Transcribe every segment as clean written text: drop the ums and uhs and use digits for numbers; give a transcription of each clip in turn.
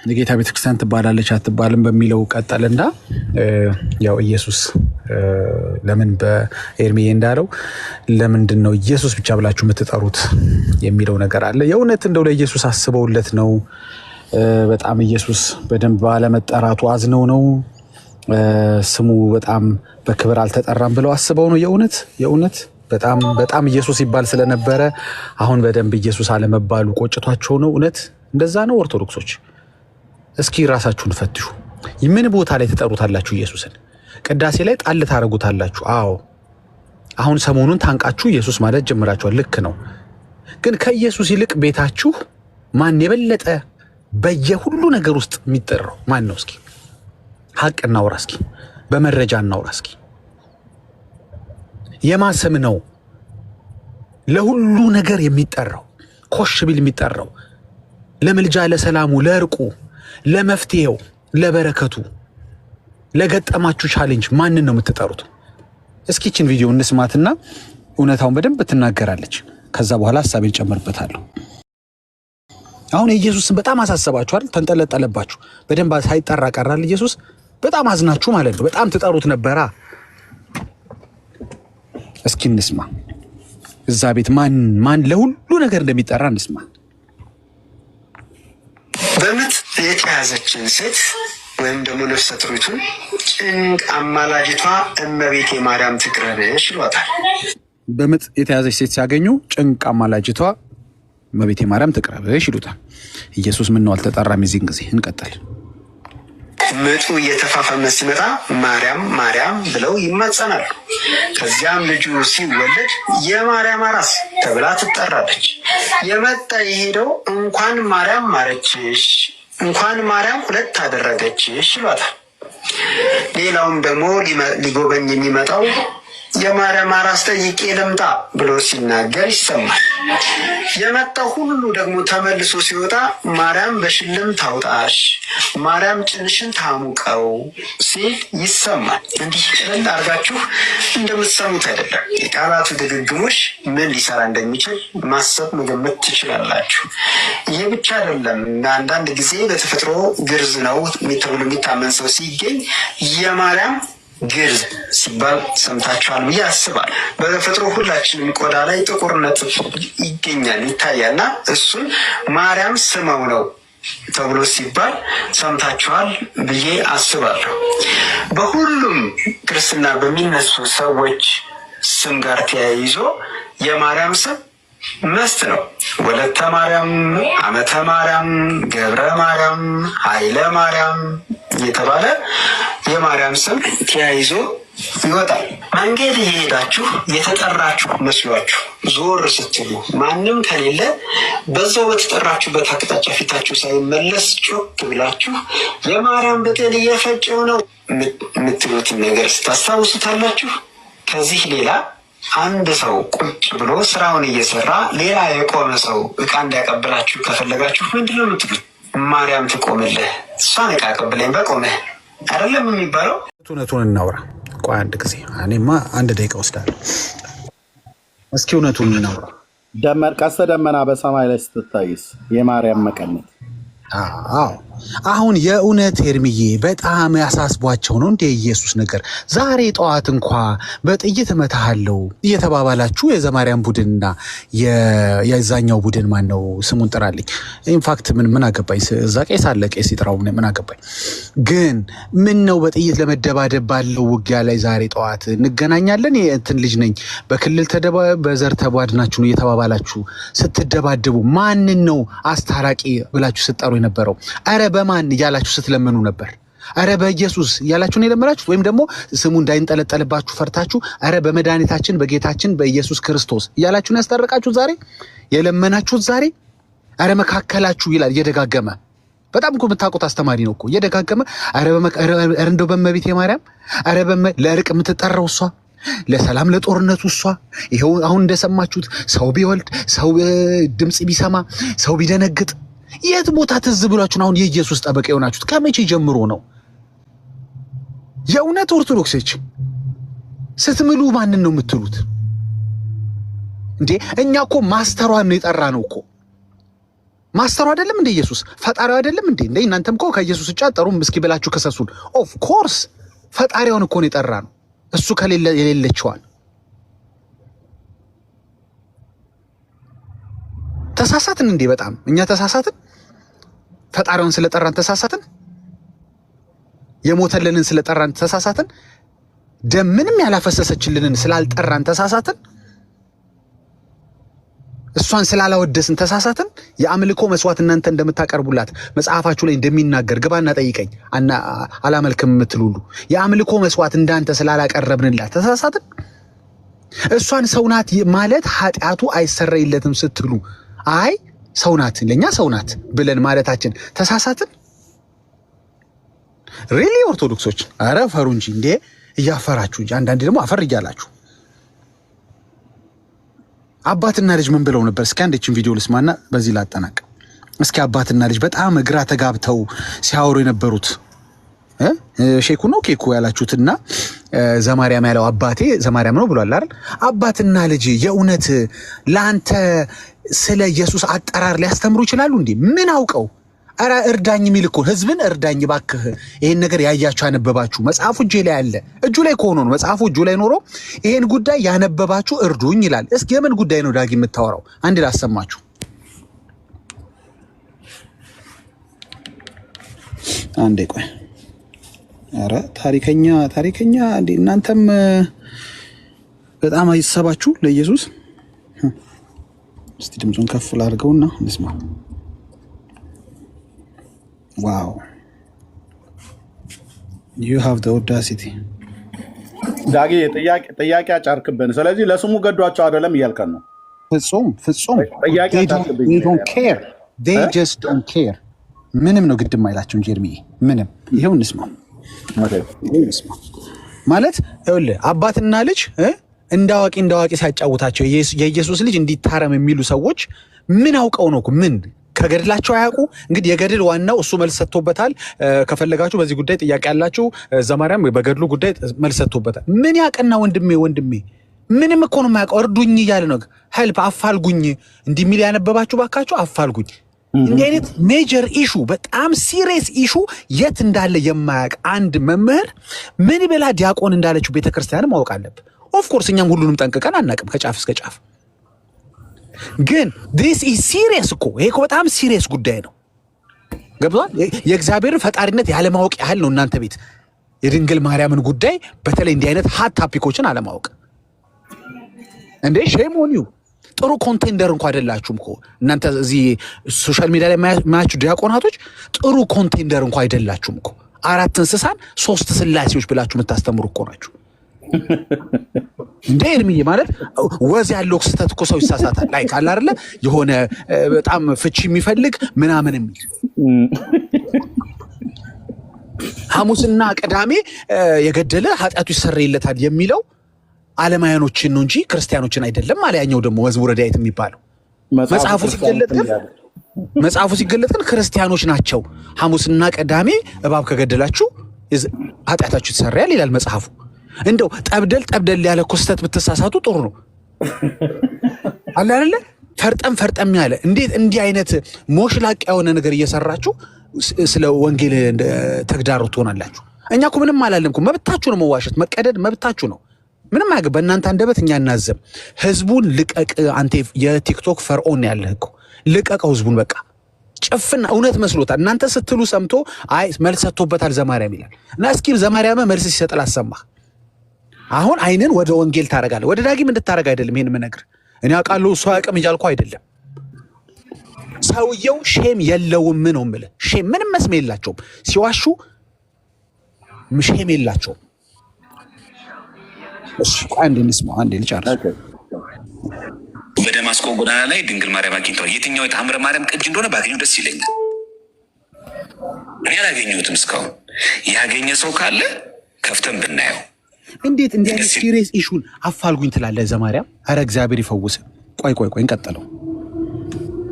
የጌታ ቤተክርስቲያን ትባላለች አትባልም በሚለው ቀጠልና ያው ኢየሱስ ለምን በኤርሚዬ እንዳለው ለምንድን ነው ኢየሱስ ብቻ ብላችሁ የምትጠሩት የሚለው ነገር አለ። የእውነት እንደው ለኢየሱስ አስበውለት ነው? በጣም ኢየሱስ በደንብ ባለመጠራቱ አዝነው ነው? ስሙ በጣም በክብር አልተጠራም ብለው አስበው ነው? የእውነት በጣም ኢየሱስ ይባል ስለነበረ አሁን በደንብ ኢየሱስ አለመባሉ ቆጭቷቸው ነው? እውነት እንደዛ ነው? ኦርቶዶክሶች እስኪ ራሳችሁን ፈትሹ። ምን ቦታ ላይ ተጠሩታላችሁ ኢየሱስን? ቅዳሴ ላይ ጣል ታረጉታላችሁ። አዎ አሁን ሰሞኑን ታንቃችሁ ኢየሱስ ማለት ጀምራችኋል። ልክ ነው። ግን ከኢየሱስ ይልቅ ቤታችሁ ማን የበለጠ በየሁሉ ነገር ውስጥ የሚጠራው ማን ነው? እስኪ ሐቅ እናውራ። እስኪ በመረጃ እናውራ። እስኪ የማሰም ነው ለሁሉ ነገር የሚጠራው ኮሽ ቢል የሚጠራው ለምልጃ፣ ለሰላሙ፣ ለእርቁ፣ ለመፍትሄው፣ ለበረከቱ፣ ለገጠማችሁ ቻሌንጅ ማንን ነው የምትጠሩት? እስኪ እቺን ቪዲዮ እንስማትና እውነታውን በደንብ ትናገራለች። ከዛ በኋላ ሐሳቤን ጨምርበታለሁ። አሁን ኢየሱስን በጣም አሳሰባችሁ አይደል? ተንጠለጠለባችሁ። በደንብ ሳይጠራ ቀራል ኢየሱስ። በጣም አዝናችሁ ማለት ነው። በጣም ትጠሩት ነበራ። እስኪ እንስማ። እዛ ቤት ማን ለሁሉ ነገር እንደሚጠራ እንስማ። በምጥ የተያዘችን ሴት ወይም ደግሞ ነፍሰ ጡሪቱን ጭንቅ አማላጅቷ እመቤቴ ማርያም ትቅረብሽ ይሏታል። በምጥ የተያዘች ሴት ሲያገኙ ጭንቅ አማላጅቷ እመቤቴ ማርያም ትቅረብሽ ይሉታል። ኢየሱስ ምን ነው አልተጠራም? የዚህን ጊዜ እንቀጥል። ምጡ እየተፋፈመ ሲመጣ ማርያም ማርያም ብለው ይማጸናሉ። ከዚያም ልጁ ሲወለድ የማርያም አራስ ተብላ ትጠራለች። የመጣ የሄደው እንኳን ማርያም ማረችሽ፣ እንኳን ማርያም ሁለት አደረገችሽ ይሏታል። ሌላውም ደግሞ ሊጎበኝ የሚመጣው የማርያም አራስ ጠይቄ ልምጣ ብሎ ሲናገር ይሰማል። የመጣው ሁሉ ደግሞ ተመልሶ ሲወጣ ማርያም በሽልም ታውጣሽ፣ ማርያም ጭንሽን ታሙቀው ሲል ይሰማል። እንዲህ ቀለል አድርጋችሁ እንደምትሰሙት አይደለም። የቃላቱ ድግግሞሽ ምን ሊሰራ እንደሚችል ማሰብ መገመት ትችላላችሁ። ይህ ብቻ አይደለም። አንዳንድ ጊዜ በተፈጥሮ ግርዝ ነው ተብሎ የሚታመን ሰው ሲገኝ የማርያም ግርዝ ሲባል ሰምታችኋል ብዬ አስባል። በተፈጥሮ ሁላችንም ቆዳ ላይ ጥቁር ነጥብ ይገኛል ይታያልና እሱን ማርያም ስመው ነው ተብሎ ሲባል ሰምታችኋል ብዬ አስባለሁ። በሁሉም ክርስትና በሚነሱ ሰዎች ስም ጋር ተያይዞ የማርያም ስም መስት ነው። ወለተ ማርያም፣ አመተ ማርያም፣ ገብረ ማርያም፣ ኃይለ ማርያም እየተባለ የማርያም ስም ተያይዞ ይወጣል። መንገድ እየሄዳችሁ የተጠራችሁ መስሏችሁ ዞር ስትሉ ማንም ከሌለ በዛው በተጠራችሁበት አቅጣጫ ፊታችሁ ሳይመለስ ጮክ ብላችሁ የማርያም ብጤል እየፈጨው ነው የምትሉትን ነገር ስታስታውሱታላችሁ። ከዚህ ሌላ አንድ ሰው ቁጭ ብሎ ስራውን እየሰራ ሌላ የቆመ ሰው እቃ እንዲያቀብላችሁ ከፈለጋችሁ ምንድነው የምትሉት? ማርያም ትቆምልህ፣ እሷን እቃ ቀብለኝ በቆመህ አይደለም የሚባለው። እውነቱን እናውራ። ቆይ አንድ ጊዜ እኔማ 1 ደቂቃ ወስዳለሁ። እስኪ እውነቱን እናውራ። ቀስተ ደመና በሰማይ ላይ ስትታይስ የማርያም መቀነት። አዎ አሁን የእውነት ኤርሚዬ በጣም ያሳስቧቸው ነው እንደ ኢየሱስ ነገር። ዛሬ ጠዋት እንኳ በጥይት እመታሃለሁ እየተባባላችሁ የዘማርያም ቡድንና የዛኛው ቡድን ማን ነው ስሙን ጥራልኝ። ኢንፋክት ምን አገባኝ? እዛ ቄስ አለ፣ ቄስ ይጥራው፣ ምን አገባኝ? ግን ምን ነው በጥይት ለመደባደብ ባለው ውጊያ ላይ ዛሬ ጠዋት እንገናኛለን? የእንትን ልጅ ነኝ በክልል በዘር ተቧድናችሁ ነው እየተባባላችሁ ስትደባደቡ ማንን ነው አስታራቂ ብላችሁ ስትጠሩ የነበረው? አረ በማን እያላችሁ ስትለምኑ ነበር? አረ በኢየሱስ እያላችሁ ነው የለመናችሁት? ወይም ደግሞ ስሙ እንዳይንጠለጠልባችሁ ፈርታችሁ አረ በመድኃኒታችን በጌታችን በኢየሱስ ክርስቶስ እያላችሁ ነው ያስታረቃችሁት ዛሬ የለመናችሁት ዛሬ? አረ መካከላችሁ ይላል እየደጋገመ። በጣም እኮ የምታውቁት አስተማሪ ነው እኮ እየደጋገመ አረ እንደው በእመቤቴ ማርያም አረ ለእርቅ የምትጠራው እሷ፣ ለሰላም ለጦርነቱ እሷ። ይኸው አሁን እንደሰማችሁት ሰው ቢወልድ ሰው ድምፅ ቢሰማ ሰው ቢደነግጥ የት ቦታ ትዝ ብሏችሁ አሁን የኢየሱስ ጠበቃ የሆናችሁት? ከመቼ ጀምሮ ነው? የእውነት ኦርቶዶክሶች ስትምሉ ማንን ነው የምትሉት እንዴ? እኛ እኮ ማስተሯን ነው የጠራ ነው እኮ ማስተሩ አይደለም እንደ ኢየሱስ ፈጣሪው አይደለም እንደ እናንተም እኮ ከኢየሱስ ውጭ አጠሩም እስኪ ብላችሁ ከሰሱን። ኦፍ ኮርስ ፈጣሪውን እኮ ነው የጠራ ነው እሱ ከሌለ የሌለችዋል። ተሳሳትን እንዴ? በጣም እኛ ተሳሳትን። ፈጣሪውን ስለጠራን ተሳሳትን። የሞተልንን ስለጠራን ተሳሳትን። ደም ምንም ያላፈሰሰችልንን ስላልጠራን ተሳሳትን። እሷን ስላላወደስን ተሳሳትን። የአምልኮ መስዋዕት እናንተ እንደምታቀርቡላት መጽሐፋችሁ ላይ እንደሚናገር ግባና ጠይቀኝ አላመልክም የምትሉሉ የአምልኮ መስዋዕት እንዳንተ ስላላቀረብንላት ተሳሳትን። እሷን ሰውናት ማለት ኃጢአቱ አይሰረይለትም ስትሉ አይ ሰውናት ለኛ ሰውናት ብለን ማለታችን ተሳሳትን። ሪሊ ኦርቶዶክሶች አረ ፈሩ እንጂ እንዴ እያፈራችሁ እንጂ አንዳንዴ ደግሞ አፈር እያላችሁ አባትና ልጅ ምን ብለው ነበር? እስኪ አንዴችን ቪዲዮ ልስማና በዚህ ላጠናቅ። እስኪ አባትና ልጅ በጣም ግራ ተጋብተው ሲያወሩ የነበሩት ሼኩ ነው ኬኩ ያላችሁትና ዘማርያም ያለው አባቴ ዘማርያም ነው ብሏል አይደል? አባትና ልጅ የእውነት ላንተ ስለ ኢየሱስ አጠራር ሊያስተምሩ ይችላሉ እንዴ? ምን አውቀው? አረ እርዳኝ የሚል እኮ ህዝብን እርዳኝ ባክህ። ይሄን ነገር ያያችሁ ያነበባችሁ መጽሐፉ እጄ ላይ አለ። እጁ ላይ ከሆነ ነው መጽሐፉ እጁ ላይ ኖሮ ይሄን ጉዳይ ያነበባችሁ እርዱኝ ይላል። እስኪ የምን ጉዳይ ነው ዳጊ የምታወራው? አንድ ላሰማችሁ። አንዴ ቆይ። አረ ታሪከኛ እንዴ እናንተም በጣም አይሰባችሁ ለኢየሱስ። እስቲ ድምፁን ከፍ ላድርገውና እንስማ። ዋው you have the audacity ዳጊ ጥያቄ አጫርክብን። ስለዚህ ለስሙ ገዷቸው አይደለም እያልከን ነው? ፍጹም they don't care. They just don't care. ምንም ነው ግድም አይላቸውም ጀርሚ ምንም። ይሄው እንስማ ማለት ይኸውልህ አባትና ልጅ እንዳዋቂ ሲያጫውታቸው የኢየሱስ ልጅ እንዲታረም የሚሉ ሰዎች ምን አውቀው ነው? ምን ከገድላቸው አያውቁ? እንግዲህ የገድል ዋናው እሱ መልስ ሰጥቶበታል። ከፈለጋችሁ በዚህ ጉዳይ ጥያቄ ያላችሁ ዘማርያም በገድሉ ጉዳይ መልስ ሰጥቶበታል። ምን ያቀና ወንድሜ ምንም እኮ ነው የማያውቀው። እርዱኝ እያለ ነው። ሄልፕ አፋልጉኝ እንዲህ የሚል ያነበባችሁ ባካችሁ አፋልጉኝ። እንዲህ አይነት ሜጀር ኢሹ በጣም ሲሪየስ ኢሹ የት እንዳለ የማያውቅ አንድ መምህር ምን ብላ ዲያቆን እንዳለችው ቤተክርስቲያን ማወቅ አለብህ። ኦፍኮርስ እኛም ሁሉንም ጠንቅቀን አናውቅም ከጫፍ እስከ ጫፍ። ግን this is serious እኮ ይሄ እኮ በጣም ሲሪየስ ጉዳይ ነው። ገብቷል? የእግዚአብሔርን ፈጣሪነት ያለማወቅ ያህል ነው እናንተ ቤት የድንግል ማርያምን ጉዳይ በተለይ እንዲህ አይነት ሀት ታፒኮችን አለማወቅ እንዴ ሼም ኦን ዩ። ጥሩ ኮንቴንደር እንኳ አይደላችሁም እኮ እናንተ እዚህ ሶሻል ሚዲያ ላይ ማያችሁ ዲያቆናቶች ጥሩ ኮንቴንደር እንኳ አይደላችሁም እኮ። 4 እንስሳን 3 ስላሴዎች ብላችሁ የምታስተምሩ እኮ ናችሁ እንዴ እርምዬ። ማለት ወዝ ያለው ክስተት እኮ ሰው ይሳሳታል። ላይክ አለ አይደለ የሆነ በጣም ፍቺ የሚፈልግ ምናምን የሚል ሐሙስና ቅዳሜ የገደለ ኃጢአቱ ይሰረይለታል የሚለው ዓለማውያኖችን ነው እንጂ ክርስቲያኖችን አይደለም። አለያኛው ደግሞ መዝሙረ ዳዊት የሚባለው መጽሐፉ ሲገለጥ ግን ክርስቲያኖች ናቸው። ሐሙስና ቅዳሜ እባብ ከገደላችሁ ኃጢአታችሁ ይሰረያል ይላል መጽሐፉ። እንደው ጠብደል ያለ ክስተት ብትሳሳቱ ጥሩ ነው አለ አይደለ? ፈርጠም ያለ እንዴት እንዲህ አይነት ሞሽላቅ የሆነ ነገር እየሰራችሁ ስለ ወንጌል ተግዳሮት ትሆናላችሁ። እኛ እኮ ምንም አላለምኩም። መብታችሁ ነው መዋሸት፣ መቀደድ መብታችሁ ነው። ምንም አያገባ በእናንተ አንደበት እኛ እናዘም። ህዝቡን ልቀቅ። አንተ የቲክቶክ ፈርዖን ያለህ እኮ ልቀቀው ህዝቡን በቃ። ጭፍን እውነት መስሎታል። እናንተ ስትሉ ሰምቶ አይ መልስ ሰጥቶበታል ዘማርያም ይላል እና እስኪ ዘማርያም መልስ ሲሰጥ ላሰማህ። አሁን አይንን ወደ ወንጌል ታረጋለህ። ወደ ዳጊም እንድታረግ አይደለም ይሄን የምነግርህ። እኔ አውቃለሁ እሱ አያውቅም እያልኩ አይደለም። ሰውየው ሼም የለውም ነው የምልህ። ሼም ምንም መስሜ የላቸውም። ሲዋሹ ሼም የላቸውም። እሺ አንዴ እንስማ፣ አንዴ ልጨርስ። በደማስቆ ጎዳና ላይ ድንግል ማርያም አግኝተዋል። የትኛው የታምረ ማርያም ቅጅ እንደሆነ ባገኘው ደስ ይለኛል። እኔ አላገኘሁትም እስካሁን። ያገኘ ሰው ካለ ከፍተን ብናየው። እንዴት እንዲህ አይነት ሲሪየስ ኢሹን አፋልጉኝ ትላለህ ዘማርያም? ኧረ እግዚአብሔር ይፈውስ። ቆይ እንቀጥለው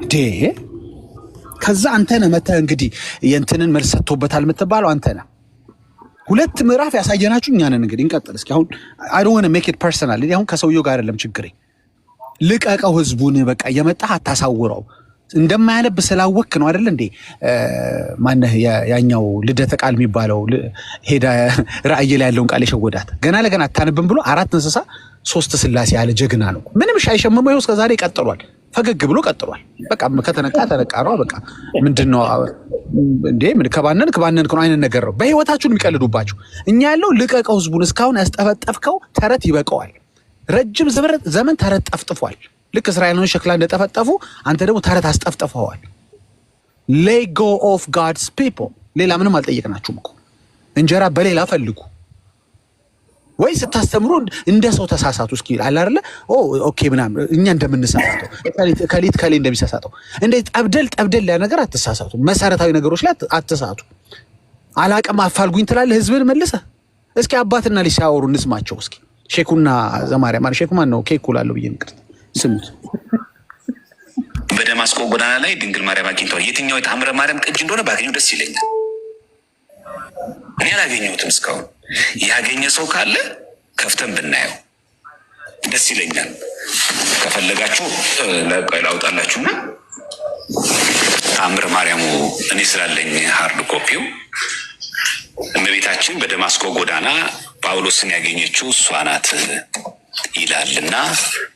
ዴ ከዛ አንተ ነህ መተህ እንግዲህ የእንትንን መልስ ሰጥቶበታል የምትባለው አንተ ነህ። 2 ምዕራፍ ያሳየናችሁ እኛ ነን። እንግዲህ እንቀጥል እስኪ። አሁን I don't want to make it personal። አሁን ከሰውየው ጋር አይደለም ችግሬ። ልቀቀው ህዝቡን በቃ የመጣህ አታሳውረው። እንደማያነብ ስላወክ ነው አይደል እንዴ? ማነህ ያኛው ልደተ ቃል የሚባለው ሄዳ ራእይ ላይ ያለውን ቃል የሸወዳት ገና ለገና አታነብም ብሎ 4 እንስሳ 3 ስላሴ ያለ ጀግና ነው። ምንም ሻይሸመመው ይኸው እስከዛሬ ቀጥሏል። ፈገግ ብሎ ቀጥሏል። በቃ ከተነቃ ተነቃ ነው። በቃ ምንድነው እንዴ? ምን ከባነንክ ነው አይነት ነገር ነው። በህይወታችሁ የሚቀልዱባችሁ። እኛ ያለው ልቀቀው ህዝቡን። እስካሁን ያስጠፈጠፍከው ተረት ይበቀዋል። ረጅም ዘመን ተረት ጠፍጥፏል። ልክ እስራኤልን ሸክላ እንደጠፈጠፉ አንተ ደግሞ ተረት አስጠፍጥፈዋል። let go of God's people። ሌላ ምንም አልጠየቅናችሁም እኮ እንጀራ በሌላ ፈልጉ ወይ ስታስተምሩ እንደ ሰው ተሳሳቱ። እስኪ አለ አይደለ ኦኬ ምናምን እኛ እንደምንሳሳተው ከሊት እንደሚሳሳተው እንደ ጠብደል ያ ነገር አትሳሳቱ። መሰረታዊ ነገሮች ላይ አትሳሳቱ። አላቀም አፋልጉኝ ትላለህ ህዝብን መልሰህ። እስኪ አባትና ልጅ ሲያወሩ እንስማቸው። እስኪ ሼኩና ዘማሪያ ማለት ሼኩ ማን ነው? ኬኩ ላለው ብዬ ንቅርት ስሙት። በደማስቆ ጎዳና ላይ ድንግል ማርያም አግኝተዋል። የትኛው የተአምረ ማርያም ቅጅ እንደሆነ ባገኘው ደስ ይለኛል። እኔ አላገኘሁትም እስካሁን። ያገኘ ሰው ካለ ከፍተን ብናየው ደስ ይለኛል። ከፈለጋችሁ ላውጣላችሁና ተአምረ ማርያሙ እኔ ስላለኝ ሃርድ ኮፒው እመቤታችን በደማስቆ ጎዳና ጳውሎስን ያገኘችው እሷ ናት ይላልና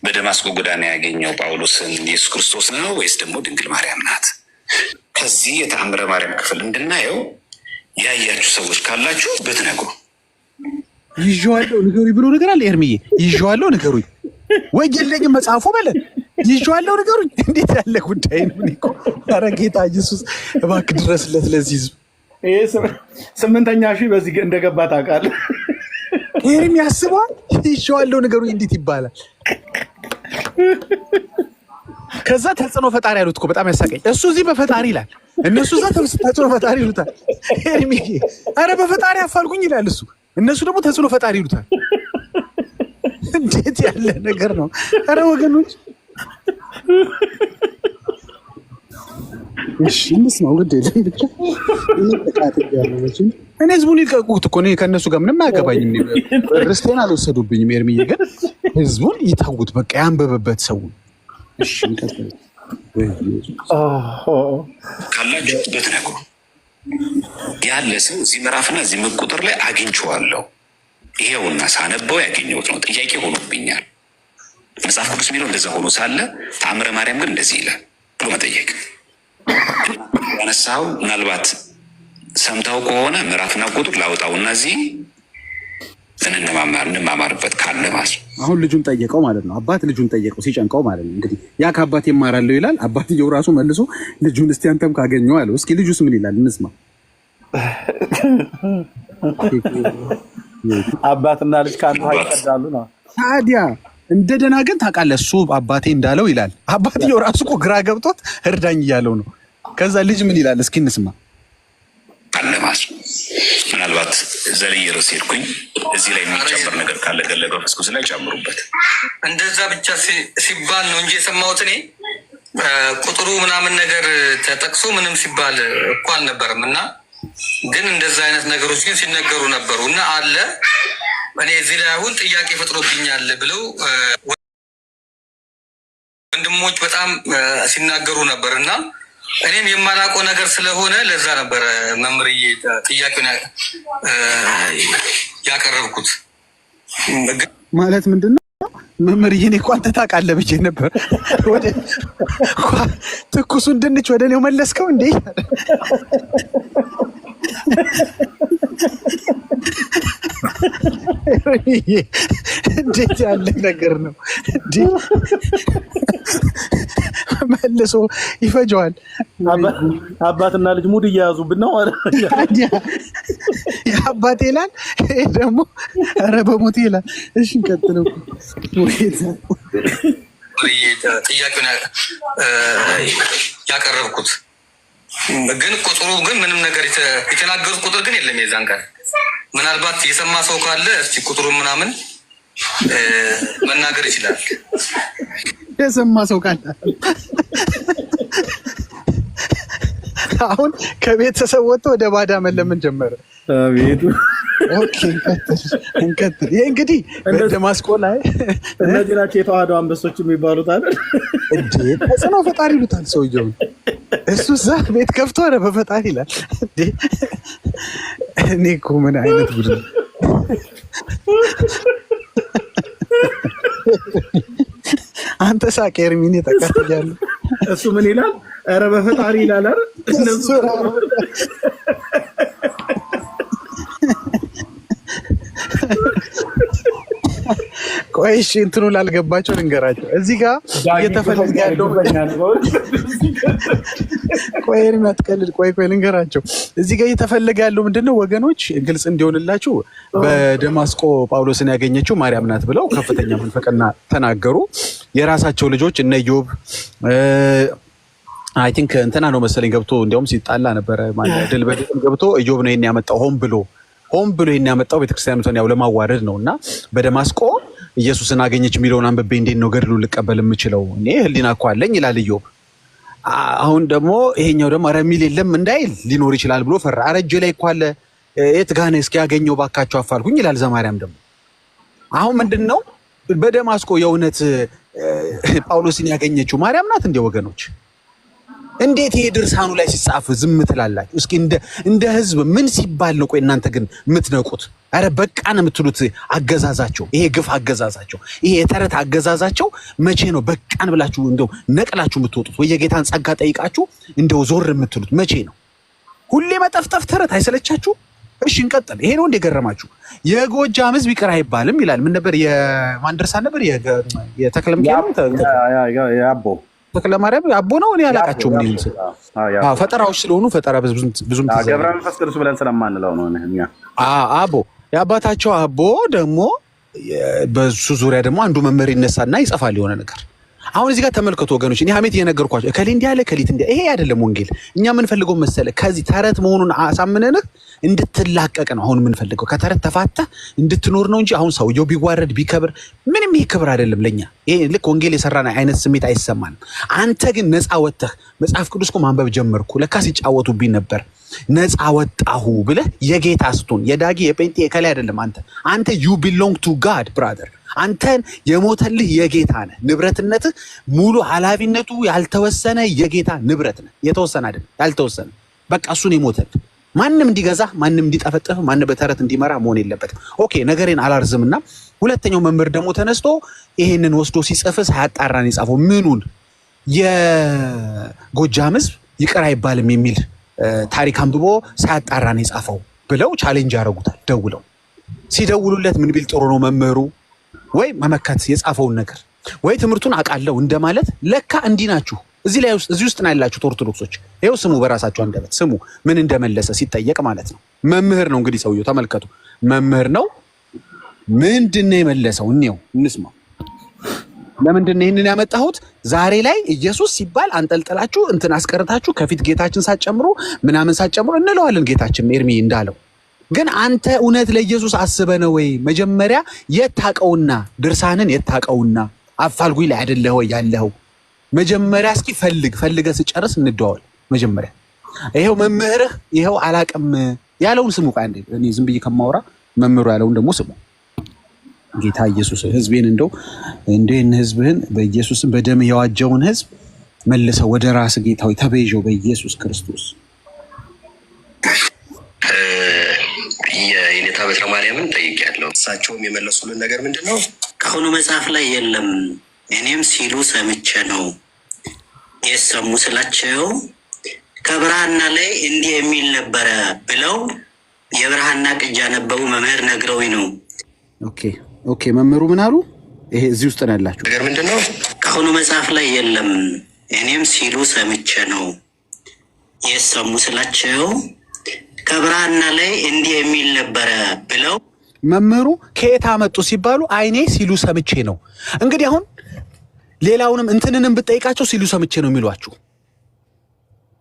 በደማስቆ ጎዳና ያገኘው ጳውሎስን ኢየሱስ ክርስቶስ ነው ወይስ ደግሞ ድንግል ማርያም ናት? ከዚህ የተአምረ ማርያም ክፍል እንድናየው ያያችሁ ሰዎች ካላችሁ ብትነግሩ። ይዤዋለሁ ንገሩኝ ብሎ ነገር አለ ኤርሚዬ። ይዤዋለሁ ንገሩኝ ወይ የለኝም መጽሐፉ በለ ይዤዋለሁ ንገሩኝ። እንዴት ያለ ጉዳይ ነው? እኔ እኮ ኧረ ጌታ ኢየሱስ እባክህ ድረስለት ለዚህ ህዝብ። ይሄ 8,000 በዚህ እንደገባ ታውቃለህ? ኤርሚ ያስበዋል። ይዤዋለሁ ንገሩኝ እንዴት ይባላል? ከዛ ተጽዕኖ ፈጣሪ ያሉት እኮ በጣም ያሳቀኝ። እሱ እዚህ በፈጣሪ ይላል፣ እነሱ እዛ ተጽዕኖ ፈጣሪ ይሉታል። ኤርሚ ኧረ በፈጣሪ አፋልጉኝ ይላል እሱ፣ እነሱ ደግሞ ተጽዕኖ ፈጣሪ ይሉታል። እንዴት ያለ ነገር ነው? ኧረ ወገኖች እሺ እንስማው። ግድ የለም ብቻ እኔ ህዝቡን ይልቀቁት እኮ እኔ ከእነሱ ጋር ምንም አያገባኝም። ርስቴን አልወሰዱብኝም። ኤርሚዬ ግን ህዝቡን ይታውት በቃ ያንበበበት ሰው። እሺ ካላችሁበት ነገሩ ያለ ሰው እዚህ ምዕራፍና እዚህ ቁጥር ላይ አግኝቼዋለሁ ይሄውና ሳነበው ያገኘሁት ነው። ጥያቄ ሆኖብኛል። መጽሐፍ ቅዱስ የሚለው እንደዛ ሆኖ ሳለ ተአምረ ማርያም ግን እንደዚህ ይላል ብሎ መጠየቅ ያነሳው ምናልባት ሰምተው ከሆነ ምዕራፍና ቁጥር ላውጣውና እዚህ እንማማርበት ካለ ማለት ነው። አሁን ልጁን ጠየቀው ማለት ነው። አባት ልጁን ጠየቀው ሲጨንቀው ማለት ነው። እንግዲህ ያ ከአባት ይማራለሁ ይላል። አባትየው ራሱ መልሶ ልጁን እስቲ አንተም ካገኘው አለው። እስኪ ልጁስ ምን ይላል እንስማ። አባትና ልጅ ካንዱ አይቀዳሉ ነው ታዲያ። እንደደና ግን ታውቃለህ እሱ አባቴ እንዳለው ይላል። አባትየው ራሱ እኮ ግራ ገብቶት እርዳኝ እያለው ነው። ከዛ ልጅ ምን ይላል እስኪ እንስማ። አለማስ ምናልባት ዘልዬ ርዕስ ሄድኩኝ። እዚህ ላይ የሚጨምር ነገር ካለ ገለገ መስኩስ ላይ ጨምሩበት። እንደዛ ብቻ ሲባል ነው እንጂ የሰማሁት እኔ ቁጥሩ ምናምን ነገር ተጠቅሶ ምንም ሲባል እኮ አልነበረም። እና ግን እንደዛ አይነት ነገሮች ግን ሲነገሩ ነበሩ እና አለ እኔ እዚህ ላይ አሁን ጥያቄ ፈጥሮብኛል ብለው ወንድሞች በጣም ሲናገሩ ነበር እና እኔም የማላውቀው ነገር ስለሆነ ለዛ ነበረ መምህርዬ ጥያቄውን ያቀረብኩት። ማለት ምንድን ነው መምህርዬ? እኔ እኮ አንተ ታውቃለህ ብዬ ነበር። ወደ ትኩሱን ድንች ወደ እኔው መለስከው እንዴ? እንዴት ያለ ነገር ነው? መልሶ ይፈጀዋል። አባትና ልጅ ሙድ እየያዙብን ነው። የአባቴ ይላል ደግሞ ኧረ በሞቴ ይላል። እሺ እንቀጥለው። ጥያቄውን ያቀረብኩት ግን ቁጥሩ ግን ምንም ነገር የተናገሩት ቁጥር ግን የለም። የዛን ቀን ምናልባት የሰማ ሰው ካለ እስቲ ቁጥሩ ምናምን መናገር ይችላል። የሰማ ሰው ካለ አሁን ከቤተሰብ ወጥቶ ወደ ባዳ መለመን ጀመረ። አቤቱ ኦኬ እንቀጥል። ይሄ እንግዲህ በደማስቆ ላይ እነዚህ ናቸው የተዋህዶ አንበሶች የሚባሉት አይደል እንዴ? ተጽዕኖ ፈጣሪ ይሉታል ሰውየው። እሱ እዛ ቤት ከፍቶ ኧረ በፈጣሪ ይላል እንዴ። እኔ እኮ ምን አይነት ቡድን አንተ ሳቅ ኤርሚን ተቀጥያለሁ። እሱ ምን ይላል? ኧረ በፈጣሪ ይላል አይደል? እነሱ ቆይ እሺ እንትኑ ላልገባቸው ልንገራቸው። እዚህ ጋር እየተፈለገ ያለው ቆይ ኤርሚ አትቀልድ። ቆይ ልንገራቸው። እዚህ ጋር እየተፈለገ ያለው ምንድነው ወገኖች፣ ግልጽ እንዲሆንላችሁ በደማስቆ ጳውሎስን ያገኘችው ማርያም ናት ብለው ከፍተኛ መንፈቅና ተናገሩ። የራሳቸው ልጆች እነ ኢዮብ አይ ቲንክ እንትና ነው መሰለኝ ገብቶ እንዲያውም ሲጣላ ነበረ ማለት ድል በድል ገብቶ ኢዮብ ነው ያመጣው ሆን ብሎ ያመጣው ቤተክርስቲያኑን ያው ለማዋረድ ነውና በደማስቆ ኢየሱስን አገኘች የሚለውን አንብቤ እንዴት ነው ገድሉ ልቀበል የምችለው? እኔ ህሊና እኮ አለኝ ይላል ኢዮብ። አሁን ደግሞ ይሄኛው ደግሞ ኧረ የሚል የለም እንዳይል ሊኖር ይችላል ብሎ ፈራ። አረጀ ላይ እኮ አለ የት ጋር ነው እስኪ ያገኘው ባካቸው አፋልጉኝ ይላል ዘማርያም ደግሞ። አሁን ምንድነው በደማስቆ የእውነት ጳውሎስን ያገኘችው ማርያም ናት እንደ ወገኖች? እንዴት ይሄ ድርሳኑ ላይ ሲጻፍ ዝም ትላላችሁ? እስኪ እንደ ህዝብ ምን ሲባል ነው ቆይ እናንተ ግን የምትነቁት? አረ በቃን የምትሉት አገዛዛቸው፣ ይሄ ግፍ አገዛዛቸው፣ ይሄ የተረት አገዛዛቸው መቼ ነው በቃን ብላችሁ እንደው ነቅላችሁ የምትወጡት? ወይ የጌታን ጸጋ ጠይቃችሁ እንደው ዞር የምትሉት መቼ ነው? ሁሌ መጠፍጠፍ ተረት አይሰለቻችሁ? እሺ እንቀጥል። ይሄ ነው እንደገረማችሁ። የጎጃም ህዝብ ይቅር አይባልም ይላል። ምን ነበር የማን ድርሳን ነበር? የአቦ ተክለ ማርያም አቦ ነው። እኔ አላቃቸውም። ምን ይልስ ፈጠራዎች ስለሆኑ ፈጠራ ብዙም ገብረ መንፈስ ቅዱስ ብለን ስለማንለው ነው እኛ። አቦ የአባታቸው አቦ ደግሞ በሱ ዙሪያ ደግሞ አንዱ መምህር ይነሳና ይጽፋል የሆነ ነገር። አሁን እዚህ ጋር ተመልከቱ ወገኖች፣ እኔ ሀሜት እየነገርኳቸው እከሌ እንዲህ ያለ ከሊት እንዲህ። ይሄ አይደለም ወንጌል። እኛ የምንፈልገው መሰለ ከዚህ ተረት መሆኑን አሳምነንህ እንድትላቀቅ ነው። አሁን የምንፈልገው ከተረት ተፋተህ እንድትኖር ነው እንጂ አሁን ሰውየው ቢዋረድ ቢከብር ምንም ይሄ ክብር አይደለም ለኛ። ይሄ ልክ ወንጌል የሰራን አይነት ስሜት አይሰማንም። አንተ ግን ነፃ ወጥተህ መጽሐፍ ቅዱስ እኮ ማንበብ ጀመርኩ ለካ ሲጫወቱብኝ ነበር ነፃ ወጣሁ ብለህ የጌታ ስትሆን የዳጊ የጴንጤ የከሌ አይደለም። አንተ you belong to God brother። አንተን የሞተልህ የጌታ ነህ። ንብረትነትህ ሙሉ ኃላፊነቱ ያልተወሰነ የጌታ ንብረት ነህ። የተወሰነ አይደለም ያልተወሰነ። በቃ እሱን የሞተልህ ማንም እንዲገዛ ማንም እንዲጠፈጥፍ ማንም በተረት እንዲመራ መሆን የለበትም። ኦኬ ነገሬን አላርዝምና ሁለተኛው መምህር ደግሞ ተነስቶ ይሄንን ወስዶ ሲጽፍ ሳያጣራን የጻፈው ምኑን የጎጃም ህዝብ ይቅር አይባልም የሚል ታሪክ አንብቦ ሳያጣራን የጻፈው ብለው ቻሌንጅ ያደርጉታል። ደውለው ሲደውሉለት ምን ቢል ጥሩ ነው መምህሩ? ወይ መመከት የጻፈውን ነገር ወይ ትምህርቱን አቃለው እንደማለት ለካ እንዲህ ናችሁ። እዚህ ውስጥ ነው ያላችሁት ኦርቶዶክሶች። ይሄው ስሙ፣ በራሳችሁ አንደበት ስሙ ምን እንደመለሰ ሲጠየቅ ማለት ነው። መምህር ነው እንግዲህ ሰውየው ተመልከቱ። መምህር ነው። ምንድነው የመለሰው? እንየው፣ እንስማው። ለምንድነው ይሄንን ያመጣሁት? ዛሬ ላይ ኢየሱስ ሲባል አንጠልጥላችሁ እንትን አስቀርታችሁ ከፊት ጌታችን ሳትጨምሩ ምናምን ሳትጨምሩ እንለዋለን። ጌታችን ኤርሚ እንዳለው ግን አንተ እውነት ለኢየሱስ አስበህ ነው ወይ? መጀመሪያ የታቀውና ድርሳንን የታቀውና አፋልጉኝ ላይ አይደለህ ወይ ያለኸው? መጀመሪያ እስኪ ፈልገህ ስጨርስ እንደዋወል። መጀመሪያ ይሄው መምህርህ ይሄው አላቅም ያለውን ስሙ። ቃንዴ እኔ ዝም ብዬ ከማወራ መምህሩ ያለውን ደግሞ ስሙ። ጌታ ኢየሱስ ህዝቤን እንደው ህዝብህን በኢየሱስም በደም የዋጀውን ህዝብ መልሰው ወደ ራስ ጌታው ተበይጀው በኢየሱስ ክርስቶስ። የኔታ በትረ ማርያምን ጠይቄያለሁ። እሳቸውም የመለሱልን ነገር ምንድን ነው? ከአሁኑ መጽሐፍ ላይ የለም፣ እኔም ሲሉ ሰምቼ ነው። የሰሙ ስላቸው ከብርሃና ላይ እንዲህ የሚል ነበረ ብለው የብርሃና ቅጅ ያነበቡ መምህር ነግረውኝ ነው። ኦኬ መምህሩ ምን አሉ? ይሄ እዚህ ውስጥ ነው ያላችሁ ነገር ምንድን ነው? ከአሁኑ መጽሐፍ ላይ የለም፣ እኔም ሲሉ ሰምቼ ነው። የሰሙ ስላቸው ከብርሃና ላይ እንዲህ የሚል ነበረ ብለው መምህሩ ከየት አመጡ ሲባሉ አይኔ ሲሉ ሰምቼ ነው። እንግዲህ አሁን ሌላውንም እንትንንም ብትጠይቃቸው ሲሉ ሰምቼ ነው የሚሏችሁ።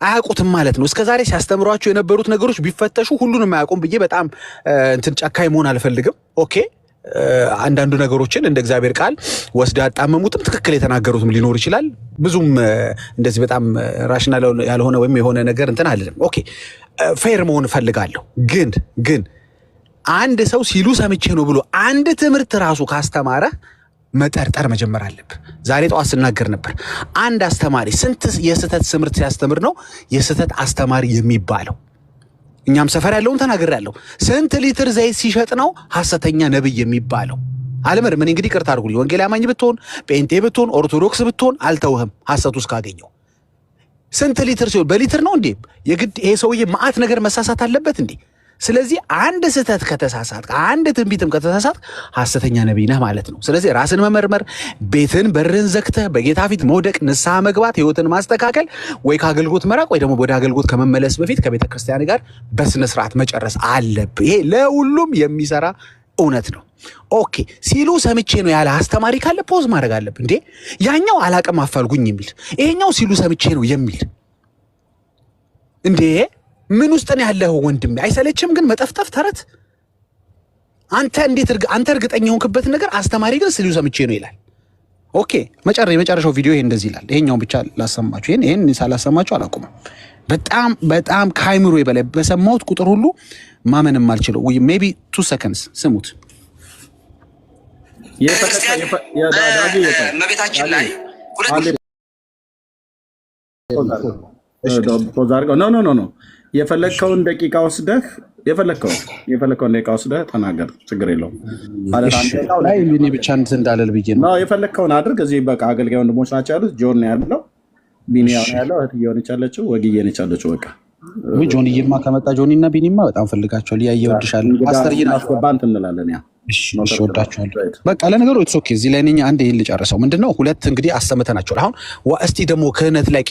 አያውቁትም ማለት ነው። እስከዛሬ ሲያስተምሯቸው የነበሩት ነገሮች ቢፈተሹ ሁሉንም አያውቁም ብዬ በጣም እንትን ጨካኝ መሆን አልፈልግም። ኦኬ አንዳንዱ ነገሮችን እንደ እግዚአብሔር ቃል ወስዳ ያጣመሙትም ትክክል የተናገሩትም ሊኖር ይችላል። ብዙም እንደዚህ በጣም ራሽናል ያልሆነ ወይም የሆነ ነገር እንትን አይደለም። ኦኬ ፌር መሆን እፈልጋለሁ። ግን አንድ ሰው ሲሉ ሰምቼ ነው ብሎ አንድ ትምህርት ራሱ ካስተማረ መጠርጠር መጀመር አለብህ። ዛሬ ጠዋት ስናገር ነበር። አንድ አስተማሪ ስንት የስህተት ትምህርት ሲያስተምር ነው የስህተት አስተማሪ የሚባለው? እኛም ሰፈር ያለውን ተናግሬያለሁ። ስንት ሊትር ዘይት ሲሸጥ ነው ሐሰተኛ ነብይ የሚባለው? አለመድም። እኔ እንግዲህ ይቅርታ አድርጉልኝ። ወንጌል አማኝ ብትሆን፣ ጴንጤ ብትሆን፣ ኦርቶዶክስ ብትሆን አልተውህም። ሐሰቱ እስካገኘው ስንት ሊትር ሲሆን በሊትር ነው እንዴ? የግድ ይሄ ሰውዬ መዓት ነገር መሳሳት አለበት እንዴ? ስለዚህ አንድ ስህተት ከተሳሳት፣ አንድ ትንቢትም ከተሳሳት ሐሰተኛ ነብይ ነህ ማለት ነው። ስለዚህ ራስን መመርመር፣ ቤትን በርን ዘግተህ በጌታ ፊት መውደቅ፣ ንስሐ መግባት፣ ህይወትን ማስተካከል፣ ወይ ከአገልግሎት መራቅ ወይ ደግሞ ወደ አገልግሎት ከመመለስ በፊት ከቤተ ክርስቲያን ጋር በስነ ስርዓት መጨረስ አለብህ። ይሄ ለሁሉም የሚሰራ እውነት ነው። ኦኬ ሲሉ ሰምቼ ነው ያለ አስተማሪ ካለ ፖዝ ማድረግ አለብህ። እንዴ ያኛው አላቅም አፋልጉኝ የሚል ይሄኛው ሲሉ ሰምቼ ነው የሚል እንዴ ምን ውስጥ ነው ያለው ወንድሜ? አይሰለችም ግን መጠፍጠፍ ተረት? አንተ እንዴት አንተ እርግጠኛ ሆንክበት ነገር አስተማሪ ግን ሲሉ ሰምቼ ነው ይላል። ኦኬ የመጨረሻው ቪዲዮ ይሄ እንደዚህ ይላል። ይሄኛውን ብቻ ላሰማችሁ። ይሄን ሳላሰማችሁ አላቆምም። በጣም ከአይምሮ በላይ በሰማሁት ቁጥር ሁሉ ማመንም አልችለው። ሜቢ 2 seconds ስሙት። መቤታችን ላይ ኖ የፈለግከውን ደቂቃ ወስደህ የፈለግከውን ደቂቃ ወስደህ ተናገር፣ ችግር የለውም። እኔ ብቻ እንዳለል ብዬ ነው። የፈለግከውን አድርግ። እዚህ በቃ አገልጋይ ወንድሞች ናቸው ያሉት። ጆን ያለው ቢኒያው ያለው እህትዬ ነች ያለችው፣ ወግዬ ነች ያለችው። በቃ ጆንዬማ ከመጣ ጆኒና ቢኒማ በጣም ፈልጋቸዋል። እያየወድሻለሁ ፓስተር ይናስገባን እንላለን። ያ እሺ ወዳችኋለሁ። በቃ ለነገሩ ኢትስ ኦኬ። እዚህ ላይ ነኝ። አንድ ይሄን ልጨርሰው። ምንድነው ሁለት እንግዲህ አሰምተናቸዋል። አሁን እስቲ ደግሞ ክህነት ላይ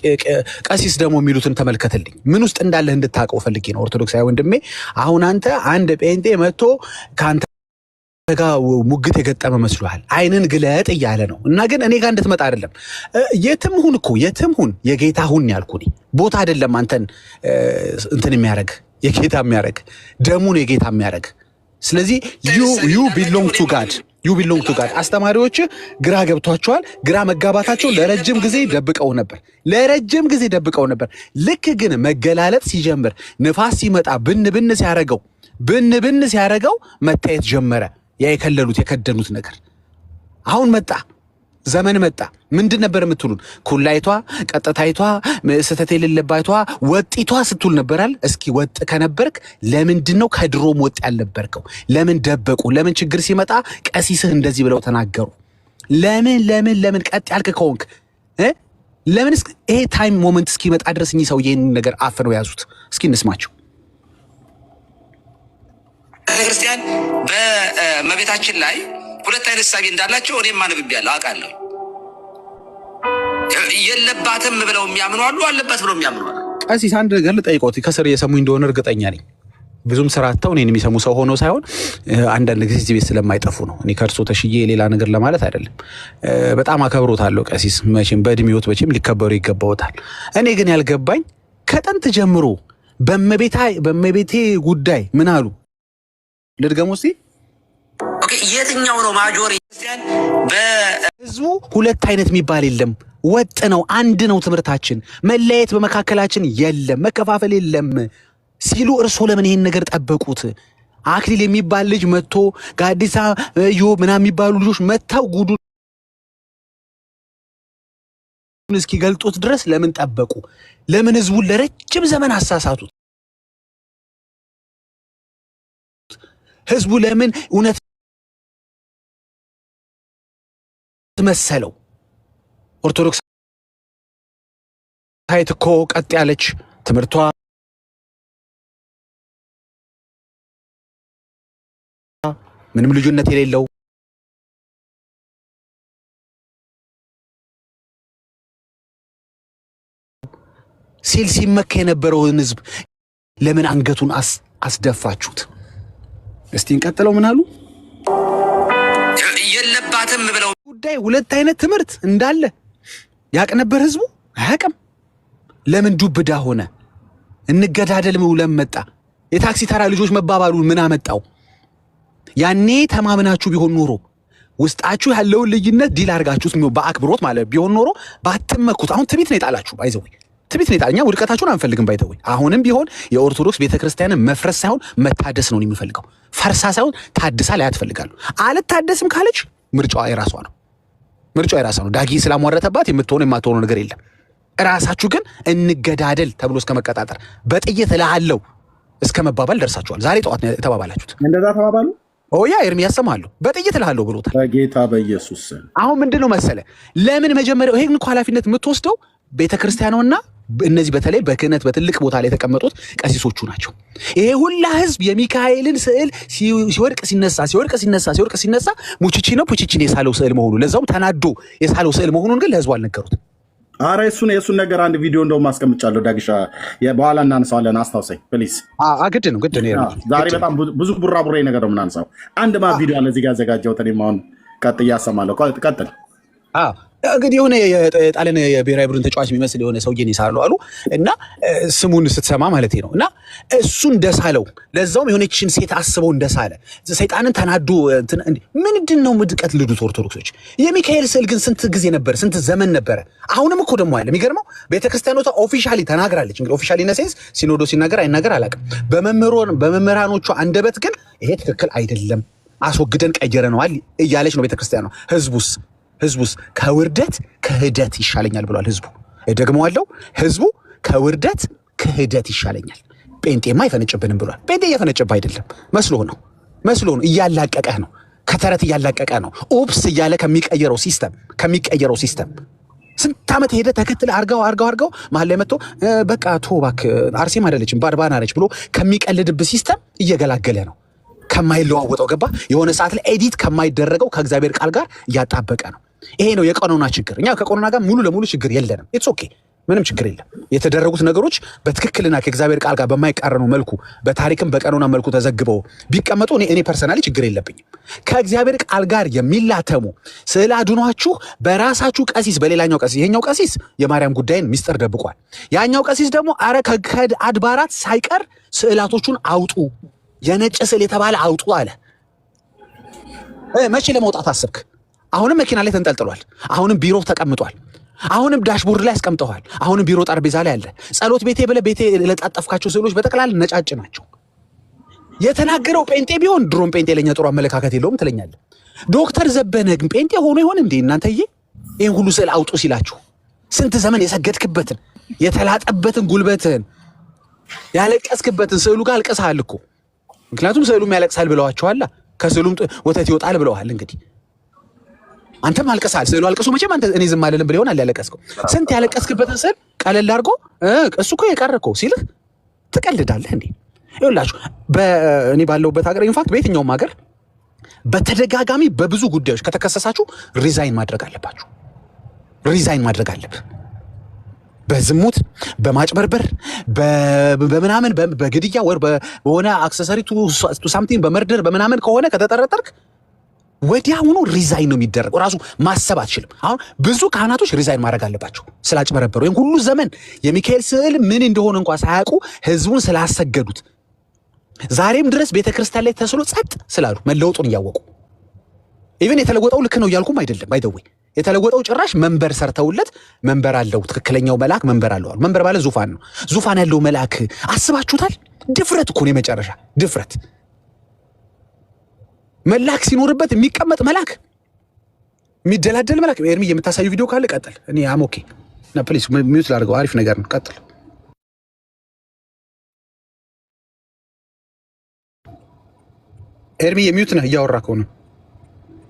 ቀሲስ ደግሞ የሚሉትን ተመልከትልኝ። ምን ውስጥ እንዳለህ እንድታውቀው ፈልጌ ነው። ኦርቶዶክሳዊ ወንድሜ፣ አሁን አንተ አንድ ጴንጤ መጥቶ ከአንተ ጋር ሙግት የገጠመ መስሎሃል። አይንን ግለጥ እያለ ነው። እና ግን እኔ ጋር እንድትመጣ አይደለም። የትም ሁን የጌታ ሁን ያልኩህ ቦታ አይደለም። አንተን እንትን የሚያደርግ የጌታ የሚያደርግ ደሙን የጌታ የሚያደርግ። ስለዚህ you belong to God አስተማሪዎች ግራ ገብቷቸዋል። ግራ መጋባታቸው ለረጅም ጊዜ ደብቀው ነበር። ልክ ግን መገላለጥ ሲጀምር ንፋስ ሲመጣ ብን ሲያረገው መታየት ጀመረ። ያ የከደኑት ነገር አሁን መጣ። ዘመን መጣ። ምንድን ነበር የምትሉን? ኩላይቷ፣ ቀጥታይቷ፣ ስህተት የሌለባቷ፣ ወጢቷ ስትል ነበራል። እስኪ ወጥ ከነበርክ ለምንድን ነው ከድሮም ወጥ ያልነበርከው? ለምን ደበቁ? ለምን ችግር ሲመጣ ቀሲስህ እንደዚህ ብለው ተናገሩ? ለምን ቀጥ ያልክ ከሆንክ ለምን ይሄ ታይም ሞመንት እስኪመጣ ድረስ እኚህ ሰው ይህን ነገር አፍነው ያዙት? እስኪ እንስማቸው። ቤተክርስቲያን በመቤታችን ላይ ሁለት አይነት ሳቢ እንዳላቸው እኔም አንብቤያለሁ፣ አውቃለሁ። የለባትም ብለው የሚያምኑ አሉ፣ አለባት ብለው የሚያምኑ አሉ። ቀሲስ አንድ ነገር ልጠይቆት፣ ከስር እየሰሙኝ እንደሆነ እርግጠኛ ነኝ። ብዙም ስራተው እኔን የሚሰሙ ሰው ሆኖ ሳይሆን አንዳንድ ጊዜ እዚህ ቤት ስለማይጠፉ ነው። እኔ ከእርሶ ተሽዬ ሌላ ነገር ለማለት አይደለም። በጣም አከብሮታለሁ ቀሲስ፣ መቼም በእድሜዎት መቼም ሊከበሩ ይገባዎታል። እኔ ግን ያልገባኝ ከጥንት ጀምሮ በእመቤቴ ጉዳይ ምን አሉ? ልድገሙ እስቲ። የትኛው ነው ማጆሪ? በህዝቡ ሁለት አይነት የሚባል የለም፣ ወጥ ነው፣ አንድ ነው ትምህርታችን። መለያየት በመካከላችን የለም፣ መከፋፈል የለም ሲሉ እርሶ ለምን ይሄን ነገር ጠበቁት? አክሊል የሚባል ልጅ መጥቶ ጋዲሳ ምናምን የሚባሉ ልጆች መጥተው ጉዱን እስኪገልጡት ድረስ ለምን ጠበቁ? ለምን ህዝቡን ለረጅም ዘመን አሳሳቱት? ህዝቡ ለምን እውነት መሰለው? ኦርቶዶክስ ታይት እኮ ቀጥ ያለች ትምህርቷ ምንም ልዩነት የሌለው ሲመካ የነበረውን ህዝብ ለምን አንገቱን አስደፋችሁት? እስቲ እንቀጥለው። ምን አሉ? የለባትም ብለው ጉዳይ ሁለት አይነት ትምህርት እንዳለ ያቅ ነበር ህዝቡ አያቅም። ለምን ዱብዳ ሆነ? እንገዳደል ለምን መጣ? የታክሲ ተራ ልጆች መባባሉ ምን አመጣው? ያኔ ተማምናችሁ ቢሆን ኖሮ ውስጣችሁ ያለውን ልዩነት ዲል አድርጋችሁት በአክብሮት ማለት ቢሆን ኖሮ ባትመኩት። አሁን ትቢት ነው የጣላችሁ ባይዘው ትቢት ነው የጣል። እኛ ውድቀታችሁን አንፈልግም ባይዘው። አሁንም ቢሆን የኦርቶዶክስ ቤተክርስቲያንን መፍረስ ሳይሆን መታደስ ነው የሚፈልገው። ፈርሳ ሳይሆን ታድሳ ላይ አትፈልጋሉ። አልታደስም ካለች ምርጫዋ የራሷ ነው። ምርጫዋ የራሷ ነው። ዳጊ ስላሟረተባት የምትሆነው የማትሆነው ነገር የለም። ራሳችሁ ግን እንገዳደል ተብሎ እስከ መቀጣጠር በጥይት እልሃለሁ እስከ መባባል ደርሳችኋል። ዛሬ ጠዋት ነው የተባባላችሁት። እንደዛ ተባባሉ። ኦያ ኤርሚያስ ሰማለሁ በጥይት እልሃለሁ ብሎታል። በጌታ በኢየሱስ አሁን ምንድነው መሰለ ለምን መጀመሪያው ይሄን እኮ ኃላፊነት የምትወስደው ቤተክርስቲያኗና እነዚህ በተለይ በክህነት በትልቅ ቦታ ላይ የተቀመጡት ቀሲሶቹ ናቸው። ይሄ ሁላ ህዝብ የሚካኤልን ስዕል ሲወድቅ ሲነሳ ሙቺቺ ነው ፑቺቺን የሳለው ስዕል መሆኑ ለዛውም ተናዶ የሳለው ስዕል መሆኑን ግን ለህዝቡ አልነገሩት። አረ የእሱን ነገር አንድ ቪዲዮ እንደውም ማስቀምጫለሁ። ዳግሻ በኋላ እናነሳዋለን። አስታውሰኝ ፕሊዝ። ግድ ነው። ዛሬ በጣም ብዙ ቡራቡሬ ነገር ነው የምናነሳው። አንድ ቪዲዮ አለ እዚህ ጋር ያዘጋጀሁት እኔም አሁን ቀጥ እያሰማለሁ። ቀጥል። እንግዲህ የሆነ የጣሊያን የብሔራዊ ቡድን ተጫዋች የሚመስል የሆነ ሰውዬን ይሳሉ አሉ እና ስሙን ስትሰማ ማለት ነው እና እሱ እንደሳለው ለዛውም የሆነችን ሴት አስበው እንደሳለ ሰይጣንን ተናዶ ምንድን ነው ምድቀት ልዱት ኦርቶዶክሶች። የሚካኤል ስዕል ግን ስንት ጊዜ ነበር? ስንት ዘመን ነበረ? አሁንም እኮ ደግሞ አለ። የሚገርመው ቤተክርስቲያኖቷ ኦፊሻሊ ተናግራለች። እንግዲህ ኦፊሻሊ ነሴንስ ሲኖዶ ሲናገር አይናገር አላውቅም። በመምህራኖቿ አንደበት ግን ይሄ ትክክል አይደለም አስወግደን ቀየረነዋል እያለች ነው ቤተክርስቲያኗ። ህዝቡስ ከውርደት ክህደት ይሻለኛል ብሏል። ህዝቡ ደግመዋለው፣ ህዝቡ ከውርደት ክህደት ይሻለኛል። ጴንጤማ አይፈነጭብንም ብሏል። ጴንጤ እየፈነጭብህ አይደለም፣ መስሎ ነው እያላቀቀህ ነው። ከተረት እያላቀቀ ነው። ኦፕስ እያለ ከሚቀየረው ሲስተም ስንት ዓመት ሄደ ተከትለ አርጋው መሀል ላይ መጥቶ በቃ እባክህ አርሴማ አይደለችም ባድባና ነች ብሎ ከሚቀልድብ ሲስተም እየገላገለ ነው። ከማይለዋወጠው ገባ የሆነ ሰዓት ላይ ኤዲት ከማይደረገው ከእግዚአብሔር ቃል ጋር እያጣበቀ ነው። ይሄ ነው የቀኖና ችግር። እኛ ከቀኖና ጋር ሙሉ ለሙሉ ችግር የለንም። ኢትስ ኦኬ፣ ምንም ችግር የለም። የተደረጉት ነገሮች በትክክልና ከእግዚአብሔር ቃል ጋር በማይቃረኑ መልኩ በታሪክም በቀኖና መልኩ ተዘግበው ቢቀመጡ እኔ ፐርሰናሊ ችግር የለብኝም። ከእግዚአብሔር ቃል ጋር የሚላተሙ ስዕል አድኗችሁ በራሳችሁ ቀሲስ በሌላኛው ቀሲስ ይሄኛው ቀሲስ የማርያም ጉዳይን ሚስጥር ደብቋል። ያኛው ቀሲስ ደግሞ አረ ከአድባራት ሳይቀር ስዕላቶቹን አውጡ የነጭ ስዕል የተባለ አውጡ አለ። መቼ ለመውጣት አሰብክ? አሁንም መኪና ላይ ተንጠልጥሏል። አሁንም ቢሮ ተቀምጧል። አሁንም ዳሽቦርድ ላይ አስቀምጠዋል። አሁንም ቢሮ ጠረጴዛ ላይ አለ። ጸሎት ቤቴ ብለህ ቤቴ ለጣጠፍካቸው ስዕሎች በጠቅላላ ነጫጭ ናቸው። የተናገረው ጴንጤ ቢሆን ድሮም ጴንጤ ለኛ ጥሩ አመለካከት የለውም ትለኛለህ። ዶክተር ዘበነ ግን ጴንጤ ሆኖ ይሆን እንዴ እናንተዬ? ይህን ሁሉ ስዕል አውጡ ሲላችሁ ስንት ዘመን የሰገድክበትን የተላጠበትን ጉልበትን ያለቀስክበትን ስዕሉ ጋር አልቀስሃል እኮ። ምክንያቱም ስዕሉም ያለቅሳል ብለዋቸዋል። ከስዕሉም ወተት ይወጣል ብለዋል። እንግዲህ አንተም አልቀሳል። ስዕሉ አልቀሱ መቼም አንተ እኔ ዝም አልልም ብለህ ይሆናል ያለቀስከው። ስንት ያለቀስክበትን ስዕል ቀለል አድርጎ እሱ እኮ የቀረከው ሲልህ ትቀልዳለህ እንዴ? ይኸውላችሁ እኔ ባለሁበት ሀገር ኢንፋክት በየትኛውም ሀገር በተደጋጋሚ በብዙ ጉዳዮች ከተከሰሳችሁ ሪዛይን ማድረግ አለባችሁ። ሪዛይን ማድረግ አለብህ። በዝሙት በማጭበርበር በምናምን በግድያ ወር በሆነ አክሰሰሪ ቱ ሳምቲንግ በመርደር በምናምን ከሆነ ከተጠረጠርክ ወዲያውኑ ሪዛይን ነው የሚደረገው። ራሱ ማሰብ አትችልም። አሁን ብዙ ካህናቶች ሪዛይን ማድረግ አለባቸው ስላጭበረበሩ። ወይም ሁሉ ዘመን የሚካኤል ስዕል ምን እንደሆነ እንኳን ሳያውቁ ህዝቡን ስላሰገዱት ዛሬም ድረስ ቤተክርስቲያን ላይ ተስሎ ጸጥ ስላሉ መለወጡን እያወቁ ኢቨን የተለወጠው ልክ ነው እያልኩም አይደለም። ባይደዌ የተለወጠው ጭራሽ መንበር ሰርተውለት መንበር አለው። ትክክለኛው መልአክ መንበር አለው። መንበር ማለት ዙፋን ነው። ዙፋን ያለው መልአክ አስባችሁታል? ድፍረት እኮ ነው የመጨረሻ ድፍረት። መልአክ ሲኖርበት የሚቀመጥ መልአክ፣ የሚደላደል መልአክ። ኤርሚ የምታሳዩ ቪዲዮ ካለ ቀጥል። እኔ አም ኦኬ ና ፕሊዝ ሚዩት ላድርገው። አሪፍ ነገር ነው። ቀጥል። ኤርሚ የሚዩት ነህ እያወራ ከሆነ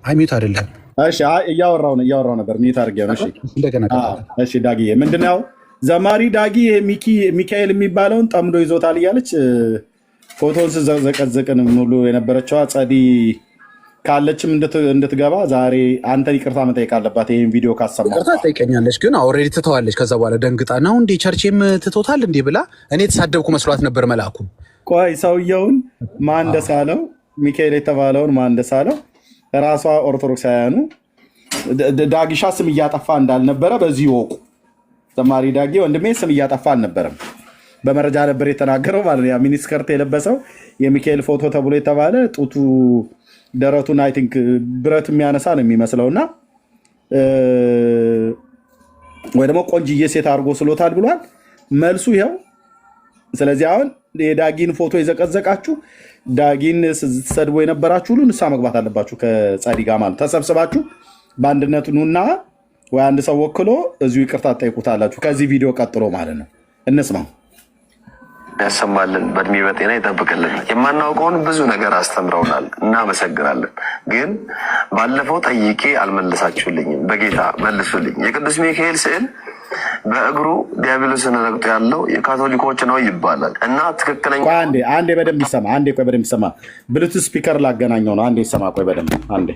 አይ ሚዩት አይደለም። እሺ እያወራው ነበር። ሚዩት አድርጌ ነው። እሺ እንደገና እሺ ዳጊዬ ምንድነው ዘማሪ ዳጊ ሚካኤል የሚባለውን ጠምዶ ይዞታል እያለች ፎቶን ስዘቀዝቅን ሙሉ የነበረችዋ ጸዲ ካለችም እንድትገባ ዛሬ አንተን ይቅርታ መጠየቅ አለባት። ይሄን ቪዲዮ ካሰማ ይቅርታ ጠይቀኛለች፣ ግን ኦልሬዲ ትተዋለች። ከዛ በኋላ ደንግጣ ነው እንዴ ቸርቼም ትቶታል እንዴ ብላ እኔ የተሳደብኩ መስሏት ነበር መልአኩ። ቆይ ሰውየውን ማን እንደሳለው ሚካኤል የተባለውን ማን እንደሳለው ራሷ ኦርቶዶክሳውያኑ ዳጊሻ ስም እያጠፋ እንዳልነበረ በዚህ ይወቁ። ዘማሪ ዳጊ ወንድሜ ስም እያጠፋ አልነበረም፣ በመረጃ ነበር የተናገረው ማለት ነው። ያ ሚኒስከርት የለበሰው የሚካኤል ፎቶ ተብሎ የተባለ ጡቱ ደረቱን አይ ቲንክ ብረት የሚያነሳ ነው የሚመስለውና ወይ ደግሞ ቆንጅዬ ሴት አድርጎ ስሎታል ብሏል። መልሱ ይኸው። ስለዚህ አሁን የዳጊን ፎቶ የዘቀዘቃችሁ ዳጊን ስትሰድቦ የነበራችሁ ሁሉ ንስሐ መግባት አለባችሁ። ከጻዲ ጋር ማለት ተሰብስባችሁ በአንድነት ኑና ወይ አንድ ሰው ወክሎ እዚሁ ይቅርታ ትጠይቁታላችሁ። ከዚህ ቪዲዮ ቀጥሎ ማለት ነው። እንስማው። ያሰማልን፣ በእድሜ በጤና ይጠብቅልን። የማናውቀውን ብዙ ነገር አስተምረውናል፣ እናመሰግናለን። ግን ባለፈው ጠይቄ አልመለሳችሁልኝም። በጌታ መልሱልኝ። የቅዱስ ሚካኤል ስዕል በእግሩ ዲያብሎስን ረግጦ ያለው የካቶሊኮች ነው ይባላል እና ትክክለኛ አንዴ በደንብ ይሰማ። አንዴ ቆይ በደንብ ይሰማ። ብሉቱዝ ስፒከር ላገናኘው ነው። አንዴ ይሰማ። ቆይ በደንብ አንዴ።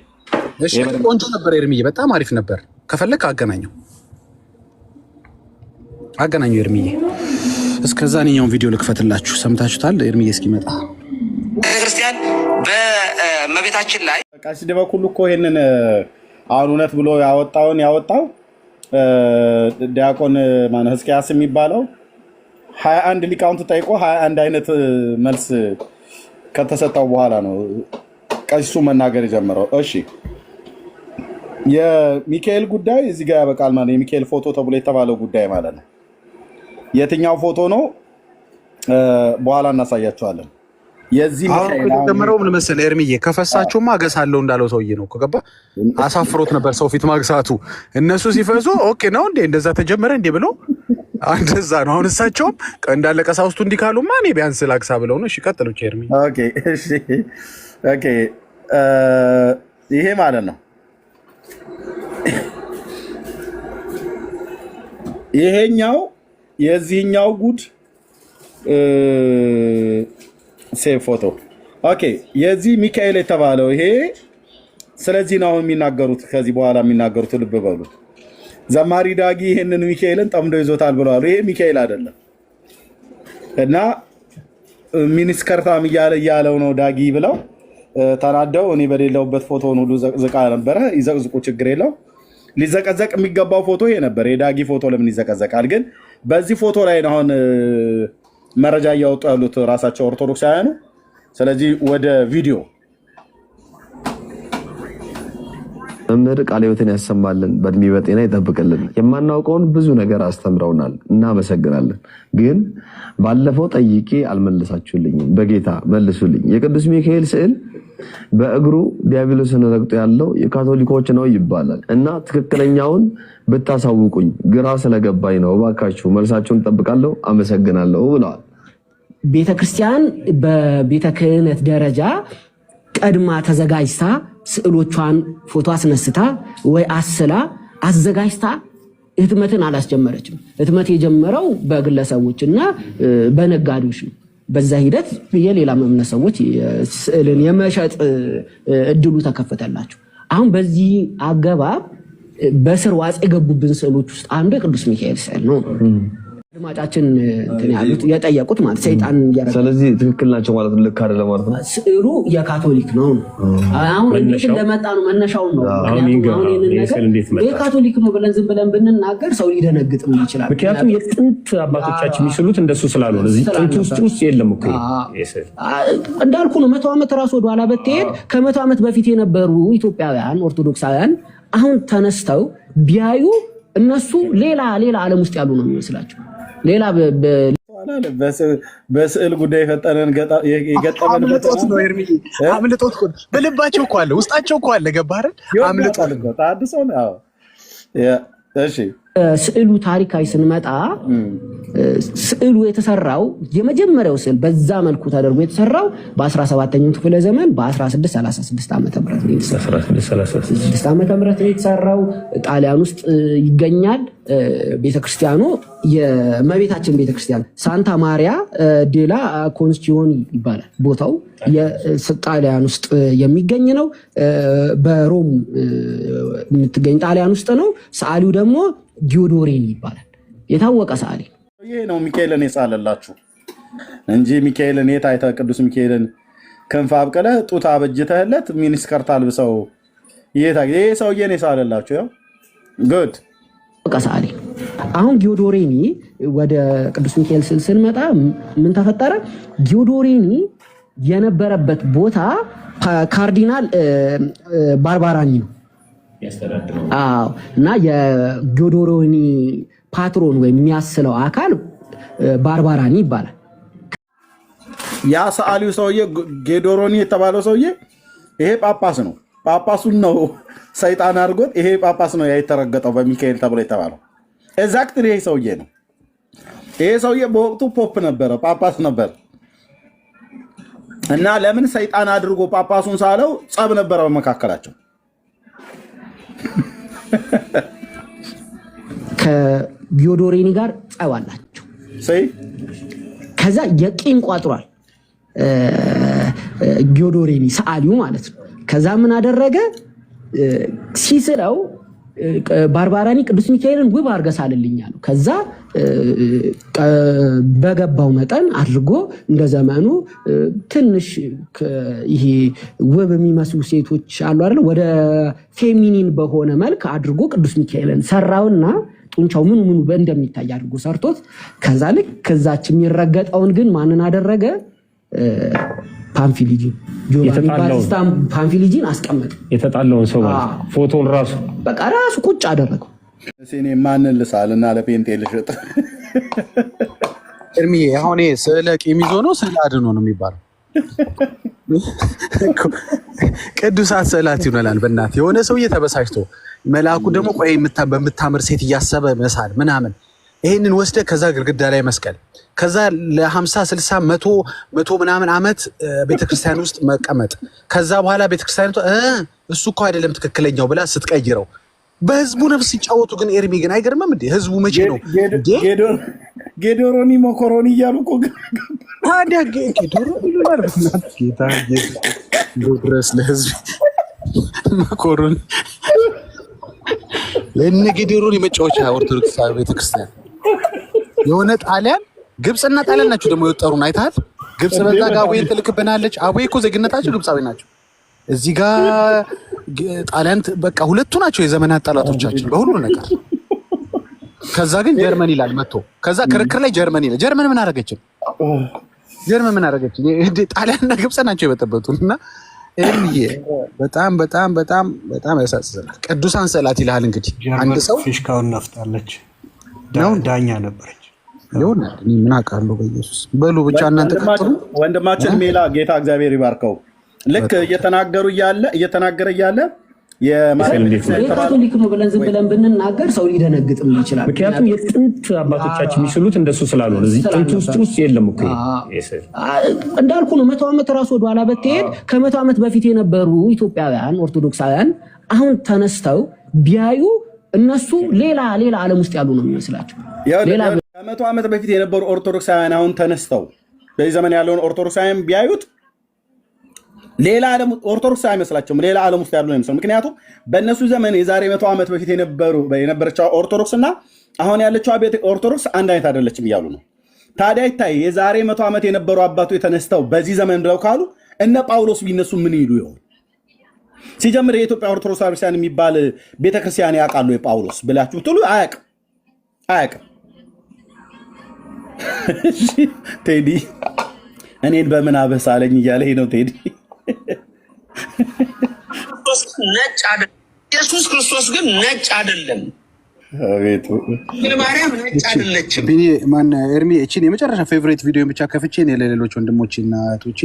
እሺ ቆንጆ ነበር ኤርሚዬ፣ በጣም አሪፍ ነበር። ከፈለክ አገናኘው ኤርሚዬ። እስከዛ እኛውን ቪዲዮ ልክፈትላችሁ። ሰምታችሁታል ኤርሚዬ እስኪመጣ። ቤተክርስቲያን በእመቤታችን ላይ ቀሲስ በኩሉ እኮ ይሄንን አሁን እውነት ብሎ ያወጣው ዲያቆን ማን ሕዝቅያስ የሚባለው 21 ሊቃውንት ጠይቆ 21 አይነት መልስ ከተሰጠው በኋላ ነው ቀሲሱ መናገር የጀመረው። እሺ የሚካኤል ጉዳይ እዚህ ጋር ያበቃል ማለት የሚካኤል ፎቶ ተብሎ የተባለው ጉዳይ ማለት ነው። የትኛው ፎቶ ነው? በኋላ እናሳያቸዋለን። የዚህ ጀመረው ምን መሰለህ ኤርሚዬ፣ ከፈሳችሁማ አገሳለሁ እንዳለው ሰውዬ ነው እኮ ገባ። አሳፍሮት ነበር ሰው ፊት ማግሳቱ። እነሱ ሲፈሱ ኦኬ ነው እንዴ እንደዛ ተጀመረ እንዴ ብሎ እንደዛ ነው። አሁን እሳቸውም እንዳለ ቀሳውስቱ እንዲህ ካሉማ እኔ ቢያንስ ላግሳ ብለው ነው። እሺ ቀጥሉ ኤርሚዬ። ኦኬ ይሄ ማለት ነው ይሄኛው የዚህኛው ጉድ ሴቭ ፎቶ ኦኬ። የዚህ ሚካኤል የተባለው ይሄ ስለዚህ ነው የሚናገሩት። ከዚህ በኋላ የሚናገሩት ልብ በሉ። ዘማሪ ዳጊ ይሄንን ሚካኤልን ጠምዶ ይዞታል ብለዋል። ይሄ ሚካኤል አይደለም እና ሚኒስከርታም እያለው ነው ዳጊ ብለው ተናደው እኔ በሌለውበት ፎቶውን ሁሉ ዘቅዝቃ ነበረ። ይዘቅዝቁ፣ ችግር የለው። ሊዘቀዘቅ የሚገባው ፎቶ ይሄ ነበር። የዳጊ ፎቶ ለምን ይዘቀዘቃል? ግን በዚህ ፎቶ ላይ አሁን መረጃ እያወጡ ያሉት ራሳቸው ኦርቶዶክሳውያኑ። ስለዚህ ወደ ቪዲዮ። መምህር ቃለ ሕይወትን ያሰማልን፣ በእድሜ በጤና ይጠብቅልን። የማናውቀውን ብዙ ነገር አስተምረውናል፣ እናመሰግናለን። ግን ባለፈው ጠይቄ አልመለሳችሁልኝም። በጌታ መልሱልኝ። የቅዱስ ሚካኤል ስዕል በእግሩ ዲያብሎስን ረግጦ ያለው የካቶሊኮች ነው ይባላል እና ትክክለኛውን ብታሳውቁኝ ግራ ስለገባኝ ነው። እባካችሁ መልሳችሁን እጠብቃለሁ። አመሰግናለሁ ብለዋል። ቤተክርስቲያን በቤተ ክህነት ደረጃ ቀድማ ተዘጋጅታ ስዕሎቿን ፎቶ አስነስታ ወይ አስላ አዘጋጅታ ህትመትን አላስጀመረችም። ህትመት የጀመረው በግለሰቦችና በነጋዴዎች ነው። በዛ ሂደት የሌላ እምነት ሰዎች ስዕልን የመሸጥ እድሉ ተከፈተላቸው። አሁን በዚህ አገባብ በስር ዋጽ የገቡብን ስዕሎች ውስጥ አንዱ የቅዱስ ሚካኤል ስዕል ነው። አድማጫችን እንትን ያሉት የጠየቁት ማለት ሰይጣን ያረጋል። ስለዚህ ትክክል ናቸው ማለት ነው። ልክ አይደለም ማለት ነው። ስዕሉ የካቶሊክ ነው። አሁን እንዴት እንደመጣ ነው መነሻውን ነው። አሁን የካቶሊክ ነው ብለን ዝም ብለን ብንናገር ሰው ሊደነግጥም ይችላል። ምክንያቱም የጥንት አባቶቻችን የሚስሉት እንደሱ ስላልሆነ እዚህ ጥንት ውስጥ የለም እኮ እንዳልኩ ነው። 100 ዓመት ራሱ ወደኋላ በተሄድ ከ100 ዓመት በፊት የነበሩ ኢትዮጵያውያን ኦርቶዶክሳውያን አሁን ተነስተው ቢያዩ እነሱ ሌላ ዓለም ውስጥ ያሉ ነው የሚመስላቸው። ሌላ በስዕል ጉዳይ የፈጠነን የገጠመን አምልጦት ነው ኤርሚ። አምልጦት እኮ በልባቸው እኮ አለ፣ ውስጣቸው እኮ አለ። ገባህ አይደል? አምልጦት ታድሰው ነው። እሺ ስዕሉ ታሪካዊ ስንመጣ ስዕሉ የተሰራው የመጀመሪያው ስዕል በዛ መልኩ ተደርጎ የተሰራው በ17ኛው ክፍለ ዘመን በ1636 ዓመተ ምህረት ነው የተሰራው። ጣሊያን ውስጥ ይገኛል። ቤተክርስቲያኑ የእመቤታችን ቤተክርስቲያን ሳንታ ማሪያ ዴላ ኮንስቲዮኒ ይባላል ቦታው። ጣሊያን ውስጥ የሚገኝ ነው። በሮም የምትገኝ ጣሊያን ውስጥ ነው። ሰዓሊው ደግሞ ጊዮዶሬኒ ይባላል። የታወቀ ሰዓሊ ይሄ ነው። ሚካኤልን የሳለላችሁ እንጂ ሚካኤልን የት አይተህ ቅዱስ ሚካኤልን ክንፍ አብቅለህ ጡት አበጅተህለት ሚኒስከርት አልብሰው ይሄ ሰውዬን የሳለላችሁ ያው ጉድ ሰዓሊ። አሁን ጊዮዶሬኒ ወደ ቅዱስ ሚካኤል ስንመጣ ምን ተፈጠረ? ጊዮዶሬኒ የነበረበት ቦታ ካርዲናል ባርባራኒ ነው። አዎ። እና የጊዮዶሮኒ ፓትሮን ወይም የሚያስለው አካል ባርባራኒ ይባላል። ያ ሰዓሊው ሰውዬ ጌዶሮኒ የተባለው ሰውዬ ይሄ ጳጳስ ነው። ጳጳሱን ነው ሰይጣን አድርጎት ይሄ ጳጳስ ነው የተረገጠው በሚካኤል ተብሎ የተባለው ኤግዛክትሊ ይሄ ሰውዬ ነው። ይሄ ሰውዬ በወቅቱ ፖፕ ነበረ፣ ጳጳስ ነበር። እና ለምን ሰይጣን አድርጎ ጳጳሱን ሳለው ጸብ ነበረ በመካከላቸው። ከጊዮዶሬኒ ጋር ጸብ አላቸው። ከዛ የቂም ቋጥሯል ጊዮዶሬኒ ሰዓሊው ማለት ነው። ከዛ ምን አደረገ? ሲስለው ባርባራኒ ቅዱስ ሚካኤልን ውብ አድርገህ ሳልልኝ አለው። ከዛ በገባው መጠን አድርጎ እንደ ዘመኑ ትንሽ ይሄ ውብ የሚመስሉ ሴቶች አሉ አይደል? ወደ ፌሚኒን በሆነ መልክ አድርጎ ቅዱስ ሚካኤልን ሰራውና ጡንቻው ምኑ እንደሚታይ አድርጎ ሰርቶት ከዛ ልክ ከዛች የሚረገጠውን ግን ማንን አደረገ? ፓንፊሊጂን ፓንፊሊጂን አስቀመጠ። የተጣለውን ሰው ፎቶን ራሱ በቃ ራሱ ቁጭ አደረገው። እኔ ማንን ልሳልና ለፔንቴ ልሽጥ? እርሚ አሁን ስለ ቂም ይዞ ነው ስለ አድኖ ነው የሚባለው? ቅዱሳት ስዕላት ይሆናል። በእናትህ የሆነ ሰውዬ ተበሳጭቶ መልአኩ ደግሞ ቆይ በምታምር ሴት እያሰበ መሳል ምናምን ይሄንን ወስደ ከዛ ግድግዳ ላይ መስቀል ከዛ ለ50 60 100 ምናምን ዓመት ቤተክርስቲያን ውስጥ መቀመጥ ከዛ በኋላ ቤተክርስቲያኒቱ እሱ እኮ አይደለም ትክክለኛው ብላ ስትቀይረው በህዝቡ ነፍስ ሲጫወቱ ግን ኤርሚ ግን አይገርምም እንዴ? ህዝቡ መቼ ነው ጌዶሮኒ ሞኮሮኒ እያሉ እኮ ታዲያ ጌዶሮኒ ይሉናል። ጌታ ድረስ ለህዝብ ሞኮሮኒ ለእነ ጌዶሮኒ መጫወቻ ኦርቶዶክስ ቤተክርስቲያን የሆነ ጣሊያን ግብፅና ጣሊያን ናቸው ደግሞ የወጠሩን አይተሃል። ግብፅ በዛ ጋር አቦዬን ትልክብናለች። አቦዬ እኮ ዜግነታቸው ግብፃዊ ናቸው። እዚህ ጋር ጣሊያን በቃ ሁለቱ ናቸው የዘመናት ጠላቶቻችን በሁሉ ነገር። ከዛ ግን ጀርመን ይላል መጥቶ ከዛ ክርክር ላይ ጀርመን ይላል። ጀርመን ምን አደረገችን? ጀርመን ምን አደረገችን? ጣሊያንና ግብፅ ናቸው የበጠበጡን። እና በጣም በጣም በጣም በጣም ያሳዝናል። ቅዱሳን ስዕላት ይልሃል እንግዲህ አንድ ሰው ፊሽካውን ነፍታለች ዳኛ ነበረች። ምን አውቃለሁ በኢየሱስ በሉ ብቻ እናንተ ቀጥሉ። ወንድማችን ሜላ ጌታ እግዚአብሔር ይባርከው። ልክ እየተናገረ እያለ ካቶሊክ ነው ብለን ዝም ብለን ብንናገር ሰው ሊደነግጥም ይችላል። ምክንያቱም የጥንት አባቶቻችን የሚስሉት እንደሱ ስላልሆነ እዚህ ጥንት ውስጥ የለም እኮ እንዳልኩ ነው። 100 ዓመት ራሱ ወደኋላ በትሄድ ከ100 ዓመት በፊት የነበሩ ኢትዮጵያውያን ኦርቶዶክሳውያን አሁን ተነስተው ቢያዩ እነሱ ሌላ ዓለም ውስጥ ያሉ ነው የሚመስላቸው። ከ100 ዓመት በፊት የነበሩ ኦርቶዶክሳውያን አሁን ተነስተው በዚህ ዘመን ያለውን ኦርቶዶክሳውያን ቢያዩት ሌላ ዓለም ኦርቶዶክስ አይመስላቸውም። ሌላ ዓለም ውስጥ ያሉ ነው የሚመስለው። ምክንያቱም በእነሱ ዘመን የዛሬ 100 ዓመት በፊት የነበረችው ኦርቶዶክስ እና አሁን ያለችው ኦርቶዶክስ አንድ አይነት አይደለችም እያሉ ነው። ታዲያ ይታይ የዛሬ 100 ዓመት የነበሩ አባቶች የተነስተው በዚህ ዘመን ብለው ካሉ እነ ጳውሎስ ቢነሱ ምን ይሉ ይሆን? ሲጀምር የኢትዮጵያ ኦርቶዶክስ ቤተክርስቲያን የሚባል ቤተክርስቲያን ያውቃሉ የጳውሎስ ብላችሁ ብትሉ አያውቅም። ቴዲ እኔን በምን አበሳለኝ እያለ ነው ቴዲ። ኢየሱስ ክርስቶስ ግን ነጭ አይደለም። ማርያም ነጭ አይደለችም። ኤርሚ እቺን የመጨረሻ ፌቨሬት ቪዲዮ ብቻ ከፍቼ ነው ለሌሎች ወንድሞቼና እህቶቼ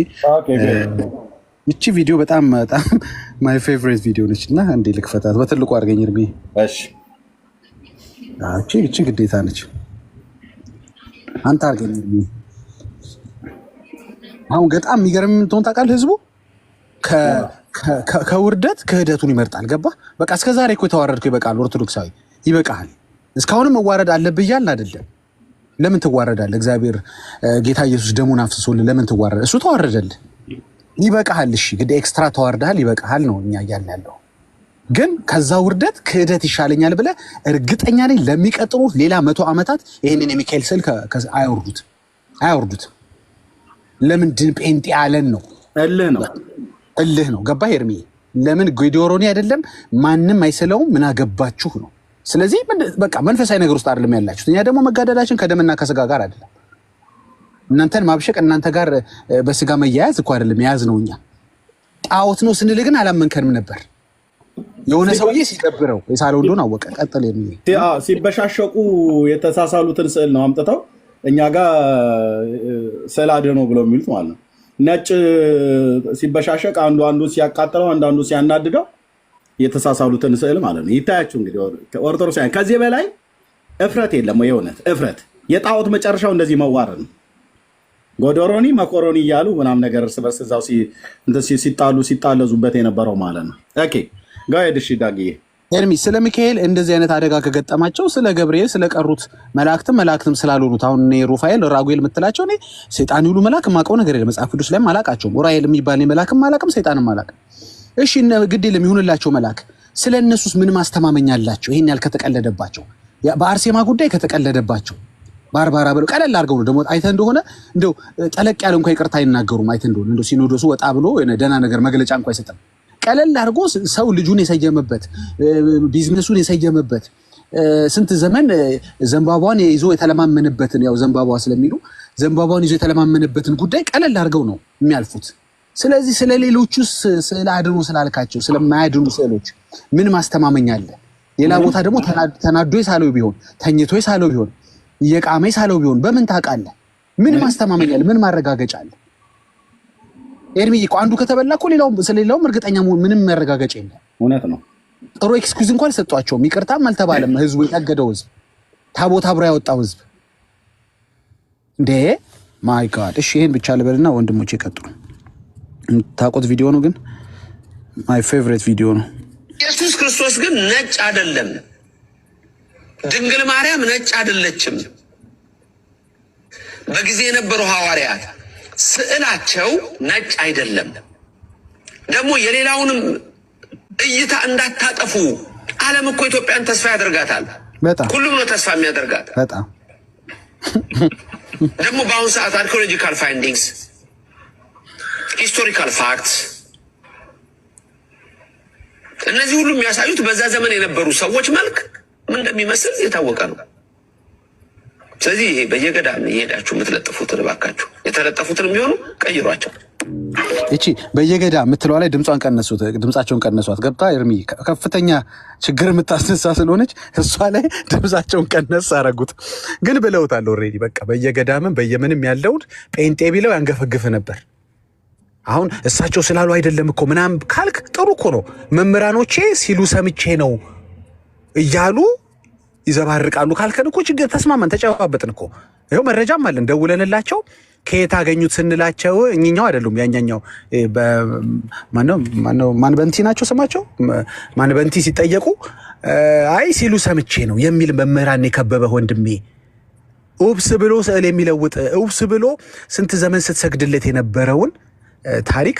እቺ ቪዲዮ በጣም በጣም ማይ ፌቨሬት ቪዲዮ ነች እና እንዴ ልክፈታት በትልቁ አድርገኝ ኤርሚ። እሺ እቺ ግዴታ ነች። አንተ አድርገኝ ኤርሚ። አሁን በጣም የሚገርም ምን ታውቃለህ? ህዝቡ ከውርደት ክህደቱን ይመርጣል። ገባ? በቃ እስከ ዛሬ እኮ የተዋረድከው ይበቃል። ኦርቶዶክሳዊ ይበቃል። እስካሁንም መዋረድ አለብህ እያልን አይደለም። ለምን ትዋረዳለህ? እግዚአብሔር ጌታ ኢየሱስ ደሙን አፍስሶልህ ለምን ትዋረድ? እሱ ተዋረደልህ፣ ይበቃሃል። እሺ ግድ ኤክስትራ ተዋርደሃል፣ ይበቃሃል ነው እኛ እያልን ያለው። ግን ከዛ ውርደት ክህደት ይሻለኛል ብለህ እርግጠኛ ነኝ ለሚቀጥሉት ሌላ 100 ዓመታት ይህንን የሚካኤል ስዕል አያወርዱትም። ለምንድን ጴንጤ ያለን ነው? እልህ ነው። ገባህ ኤርሚ? ለምን ጌዶሮኒ አይደለም ማንም አይስለውም? ምን አገባችሁ ነው። ስለዚህ በቃ መንፈሳዊ ነገር ውስጥ አይደለም ያላችሁት። እኛ ደግሞ መጋደላችን ከደምና ከስጋ ጋር አይደለም። እናንተን ማብሸቅ እናንተ ጋር በስጋ መያያዝ እኮ አይደለም የያዝ ነው። እኛ ጣዖት ነው ስንል ግን አላመንከንም ነበር። የሆነ ሰውዬ ሲደብረው የሳለው እንደሆነ አወቀ። ቀጥል ሲበሻሸቁ የተሳሳሉትን ስዕል ነው አምጥተው እኛ ጋር ስዕል አድኖ ብለው የሚሉት ማለት ነው። ነጭ ሲበሻሸቅ አንዱ ሲያቃጥለው አንዱ ሲያናድደው የተሳሳሉትን ስዕል ማለት ነው። ይታያችሁ እንግዲህ ኦርቶዶክሳውያን ከዚህ በላይ እፍረት የለም። የእውነት እፍረት የጣዖት መጨረሻው እንደዚህ መዋረድ ነው። ጎዶሮኒ መኮሮኒ እያሉ ምናምን ነገር እርስ በርስ እዛው ሲጣለዙበት የነበረው ማለት ነው። ኦኬ ጋይድሽ ዳግዬ ኤርሚ ስለ ሚካኤል እንደዚህ አይነት አደጋ ከገጠማቸው ስለ ገብርኤል ስለቀሩት መላእክትም ስላልሆኑት አሁን እኔ ሩፋኤል ራጉኤል የምትላቸው እኔ ሰይጣን ይሉ መላእክ የማውቀው ነገር የለም። መጽሐፍ ቅዱስ ላይም አላውቃቸውም። ኡራኤል የሚባል መላእክም አላውቅም፣ ሰይጣንም አላውቅም። እሺ ግድ የለም ይሁንላቸው መላእክ። ስለ እነሱስ ምን ማስተማመኛ አላቸው? ይሄን ያህል ከተቀለደባቸው፣ በአርሴማ ጉዳይ ከተቀለደባቸው ባርባራ ብለው ቀለል አድርገው ነው ደግሞ አይተህ እንደሆነ እንደው ጠለቅ ያለ እንኳን ይቅርታ አይናገሩም። አይተህ እንደሆነ እንደው ሲኖዶሱ ወጣ ብሎ ደህና ነገር መግለጫ እንኳን አይሰጥም። ቀለል አድርጎ ሰው ልጁን የሰየመበት ቢዝነሱን የሰየመበት ስንት ዘመን ዘንባባዋን ይዞ የተለማመነበትን ያው ዘንባባዋ ስለሚሉ ዘንባባዋን ይዞ የተለማመነበትን ጉዳይ ቀለል አድርገው ነው የሚያልፉት። ስለዚህ ስለሌሎቹስ ስለ አድኖ ስላልካቸው ስለማያድኑ ስዕሎች ምን ማስተማመኛ አለ? ሌላ ቦታ ደግሞ ተናዶ የሳለው ቢሆን ተኝቶ የሳለው ቢሆን የቃመ የሳለው ቢሆን በምን ታውቃለህ? ምን ማስተማመኛ አለ? ምን ማረጋገጫ አለ? ኤርሚዬ እኮ አንዱ ከተበላ እኮ ስለሌላውም እርግጠኛ ምንም መረጋገጫ የለም። እውነት ነው። ጥሩ ኤክስኪውዝ እንኳን ሰጧቸውም፣ ይቅርታም አልተባለም። ህዝቡ የታገደው ህዝብ ታቦት አብሮ ያወጣው ህዝብ እንዴ ማይ ጋድ። እሺ ይሄን ብቻ ልበልና ወንድሞቼ ይቀጥሉ። ታውቁት ቪዲዮ ነው ግን ማይ ፌቨሪት ቪዲዮ ነው። ኢየሱስ ክርስቶስ ግን ነጭ አይደለም። ድንግል ማርያም ነጭ አይደለችም። በጊዜ የነበሩ ሐዋርያት ስዕላቸው ነጭ አይደለም። ደግሞ የሌላውንም እይታ እንዳታጠፉ። ዓለም እኮ ኢትዮጵያን ተስፋ ያደርጋታል። በጣም ሁሉም ነው ተስፋ የሚያደርጋት። በጣም ደግሞ በአሁኑ ሰዓት አርኪኦሎጂካል ፋይንዲንግስ፣ ሂስቶሪካል ፋክትስ እነዚህ ሁሉ የሚያሳዩት በዛ ዘመን የነበሩ ሰዎች መልክ ምን እንደሚመስል የታወቀ ነው። ስለዚህ በየገዳም እየሄዳችሁ የምትለጥፉትን እባካችሁ የተለጠፉትን የሚሆኑ ቀይሯቸው። እቺ በየገዳ የምትለዋ ላይ ድምጻቸውን ቀነሷት። ገብታ ኤርሚ ከፍተኛ ችግር የምታስነሳ ስለሆነች እሷ ላይ ድምጻቸውን ቀነስ አረጉት። ግን ብለውታል ኦልሬዲ። በቃ በየገዳምም በየምንም ያለውን ጴንጤ ቢለው ያንገፈግፍ ነበር። አሁን እሳቸው ስላሉ አይደለም እኮ ምናምን ካልክ ጥሩ እኮ ነው። መምህራኖቼ ሲሉ ሰምቼ ነው እያሉ ይዘባርቃሉ ካልከን እኮ ችግር ተስማማን፣ ተጨባበጥን እኮ። ይኸው መረጃም አለን ደውለንላቸው ከየት አገኙት ስንላቸው እኛው አይደሉም ያኛኛው ማንበንቲ ናቸው ስማቸው ማንበንቲ ሲጠየቁ አይ ሲሉ ሰምቼ ነው የሚል መምህራን የከበበ ወንድሜ ኡብስ ብሎ ስዕል የሚለውጥ ኡብስ ብሎ ስንት ዘመን ስትሰግድለት የነበረውን ታሪክ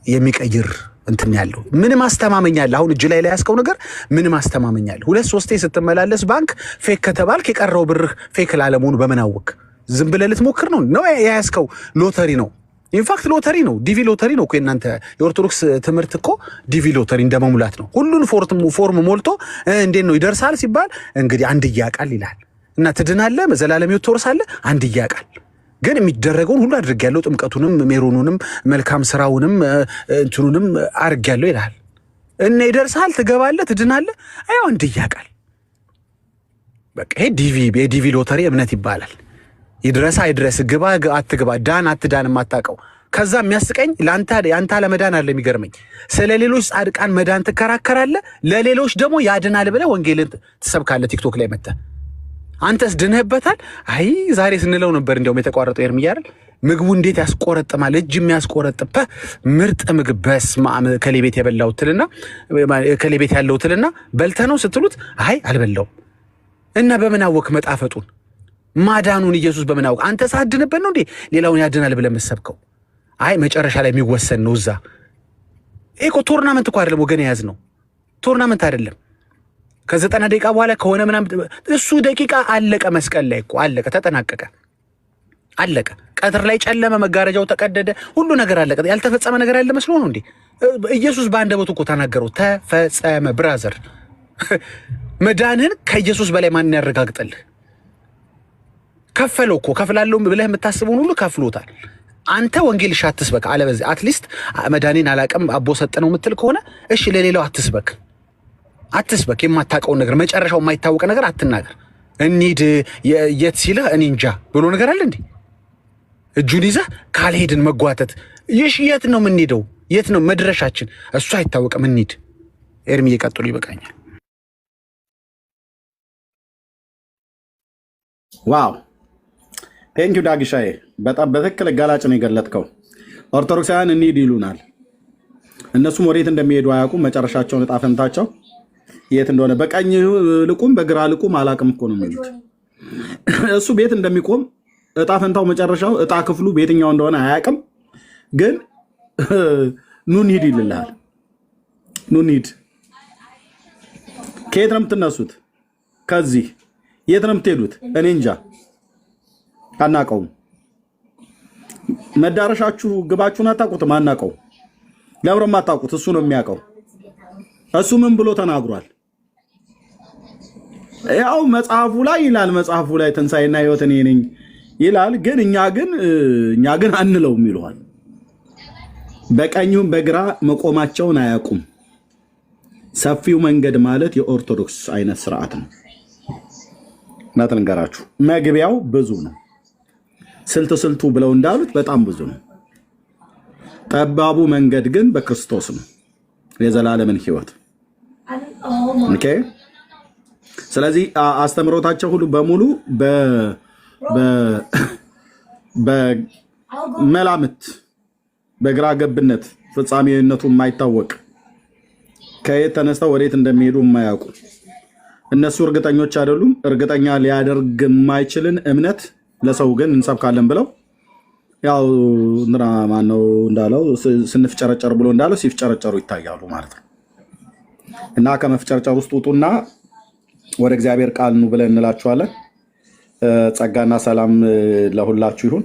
የሚቀይር እንትን ያለው ምን ማስተማመኛል? አሁን እጅ ላይ ያስከው ነገር ምን ማስተማመኛል? 2-3 ስትመላለስ ባንክ ፌክ ከተባልክ የቀረው ብርህ ፌክ ላለመሆኑ በምን አወቅ? ዝም ብለህ ልትሞክር ነው ያስከው? ሎተሪ ነው። ኢንፋክት ሎተሪ ነው፣ ዲቪ ሎተሪ ነው እኮ የእናንተ የኦርቶዶክስ ትምህርት እኮ ዲቪ ሎተሪ እንደመሙላት ነው። ሁሉን ፎርም ሞልቶ እንዴት ነው ይደርሳል ሲባል እንግዲህ አንድያ ቃል ይላል እና ትድናለህ ዘላለም ሕይወት ትወርሳለህ አንድያ ቃል ግን የሚደረገውን ሁሉ አድርጌያለሁ፣ ጥምቀቱንም ሜሮኑንም መልካም ስራውንም እንትኑንም አድርጌያለሁ ይላል እና ይደርሳል፣ ትገባለህ፣ ትድናለህ። አያው አንድያ ቃል በቃ ይሄ የዲቪ ሎተሪ እምነት ይባላል። ይድረስ አይድረስ፣ ግባ አትግባ፣ ዳን አትዳን የማታውቀው። ከዛ የሚያስቀኝ ያንተ አለመዳን አለ የሚገርመኝ። ስለ ሌሎች ጻድቃን መዳን ትከራከራለህ፣ ለሌሎች ደግሞ ያድናል ብለህ ወንጌልን ትሰብካለህ ቲክቶክ ላይ መጥተህ። አንተስ ድነህበታል? አይ ዛሬ ስንለው ነበር እንዲያውም የተቋረጠው ኤርሚ አይደል? ምግቡ እንዴት ያስቆረጥማል፣ እጅ የሚያስቆረጥበ ምርጥ ምግብ በስመ አብ ከሌቤት የበላው ትልና ከሌቤት ያለው ትልና በልተህ ነው ስትሉት አይ አልበላውም። እና በምን አወክ መጣፈጡን ማዳኑን ኢየሱስ በምን አወቅ? አንተ ሳድንበት ነው እንዴ ሌላውን ያድናል ብለህ መሰብከው? አይ መጨረሻ ላይ የሚወሰን ነው እዛ። ይሄ እኮ ቶርናመንት እኮ አይደለም ወገን፣ የያዝ ነው ቶርናመንት አይደለም። ከ90 ደቂቃ በኋላ ከሆነ ምናምን እሱ ደቂቃ አለቀ። መስቀል ላይ እኮ አለቀ፣ ተጠናቀቀ፣ አለቀ። ቀትር ላይ ጨለመ፣ መጋረጃው ተቀደደ፣ ሁሉ ነገር አለቀ። ያልተፈጸመ ነገር ያለ መስሎ ነው እንዴ? ኢየሱስ በአንደበቱ እኮ ተናገረው፣ ተፈጸመ። ብራዘር መዳንህን ከኢየሱስ በላይ ማን ያረጋግጥልህ? ከፈለው እኮ። ከፍላለሁ ብለህ የምታስበውን ሁሉ ከፍሎታል። አንተ ወንጌልሽ አትስበክ። አለበለዚያ አትሊስት መዳኔን አላቀም አቦ ሰጠ ነው የምትል ከሆነ እሺ፣ ለሌላው አትስበክ። የማታውቀውን ነገር መጨረሻው የማይታወቅ ነገር አትናገር። እንሂድ የት ሲልህ እኔ እንጃ ብሎ ነገር አለ እንዴ? እጁን ይዘህ ካልሄድን መጓተት። የት ነው የምንሄደው? የት ነው መድረሻችን? እሱ አይታወቅም። እንሂድ። ኤርሚ እየቀጥሉ ይበቃኛል። ዋው ቴንኪው ዳግሻዬ፣ በጣም በትክክል ጋላጭ ነው የገለጥከው። ኦርቶዶክሳውያን እንሂድ ይሉናል። እነሱም ወዴት እንደሚሄዱ አያውቁም። መጨረሻቸውን እጣ ፈንታቸው የት እንደሆነ በቀኝ ልቁም በግራ ልቁም አላቅም እኮ ነው የሚሉት። እሱ ቤት እንደሚቆም እጣ ፈንታው መጨረሻው እጣ ክፍሉ ቤትኛው እንደሆነ አያውቅም። ግን ኑ እንሂድ ይልልሃል። ኑ እንሂድ። ከየት ነው የምትነሱት? ከዚህ የት ነው የምትሄዱት? እኔ እንጃ አናውቀውም። መዳረሻችሁ ግባችሁን አታውቁትም። አናውቀው። ለምሮ የማታውቁት እሱ ነው የሚያውቀው። እሱ ምን ብሎ ተናግሯል? ያው መጽሐፉ ላይ ይላል። መጽሐፉ ላይ ትንሣኤና ሕይወት እኔ ነኝ ይላል። ግን እኛ ግን አንለውም ይለዋል። በቀኙም በግራ መቆማቸውን አያውቁም። ሰፊው መንገድ ማለት የኦርቶዶክስ አይነት ስርዓት ነው። እናት ልንገራችሁ፣ መግቢያው ብዙ ነው። ስልቱ ብለው እንዳሉት በጣም ብዙ ነው። ጠባቡ መንገድ ግን በክርስቶስ ነው፣ የዘላለምን ሕይወት። ኦኬ። ስለዚህ አስተምሮታቸው ሁሉ በሙሉ በመላምት በግራ ገብነት ፍጻሜነቱ የማይታወቅ ከየት ተነስተው ወዴት እንደሚሄዱ የማያውቁ እነሱ እርግጠኞች አይደሉም። እርግጠኛ ሊያደርግ የማይችልን እምነት ለሰው ግን እንሰብካለን ብለው ያው ማነው እንዳለው ስንፍጨረጨር ብሎ እንዳለው ሲፍጨረጨሩ ይታያሉ ማለት ነው። እና ከመፍጨርጨር ውስጥ ውጡና ወደ እግዚአብሔር ቃል ኑ ብለን እንላችኋለን። ጸጋና ሰላም ለሁላችሁ ይሁን።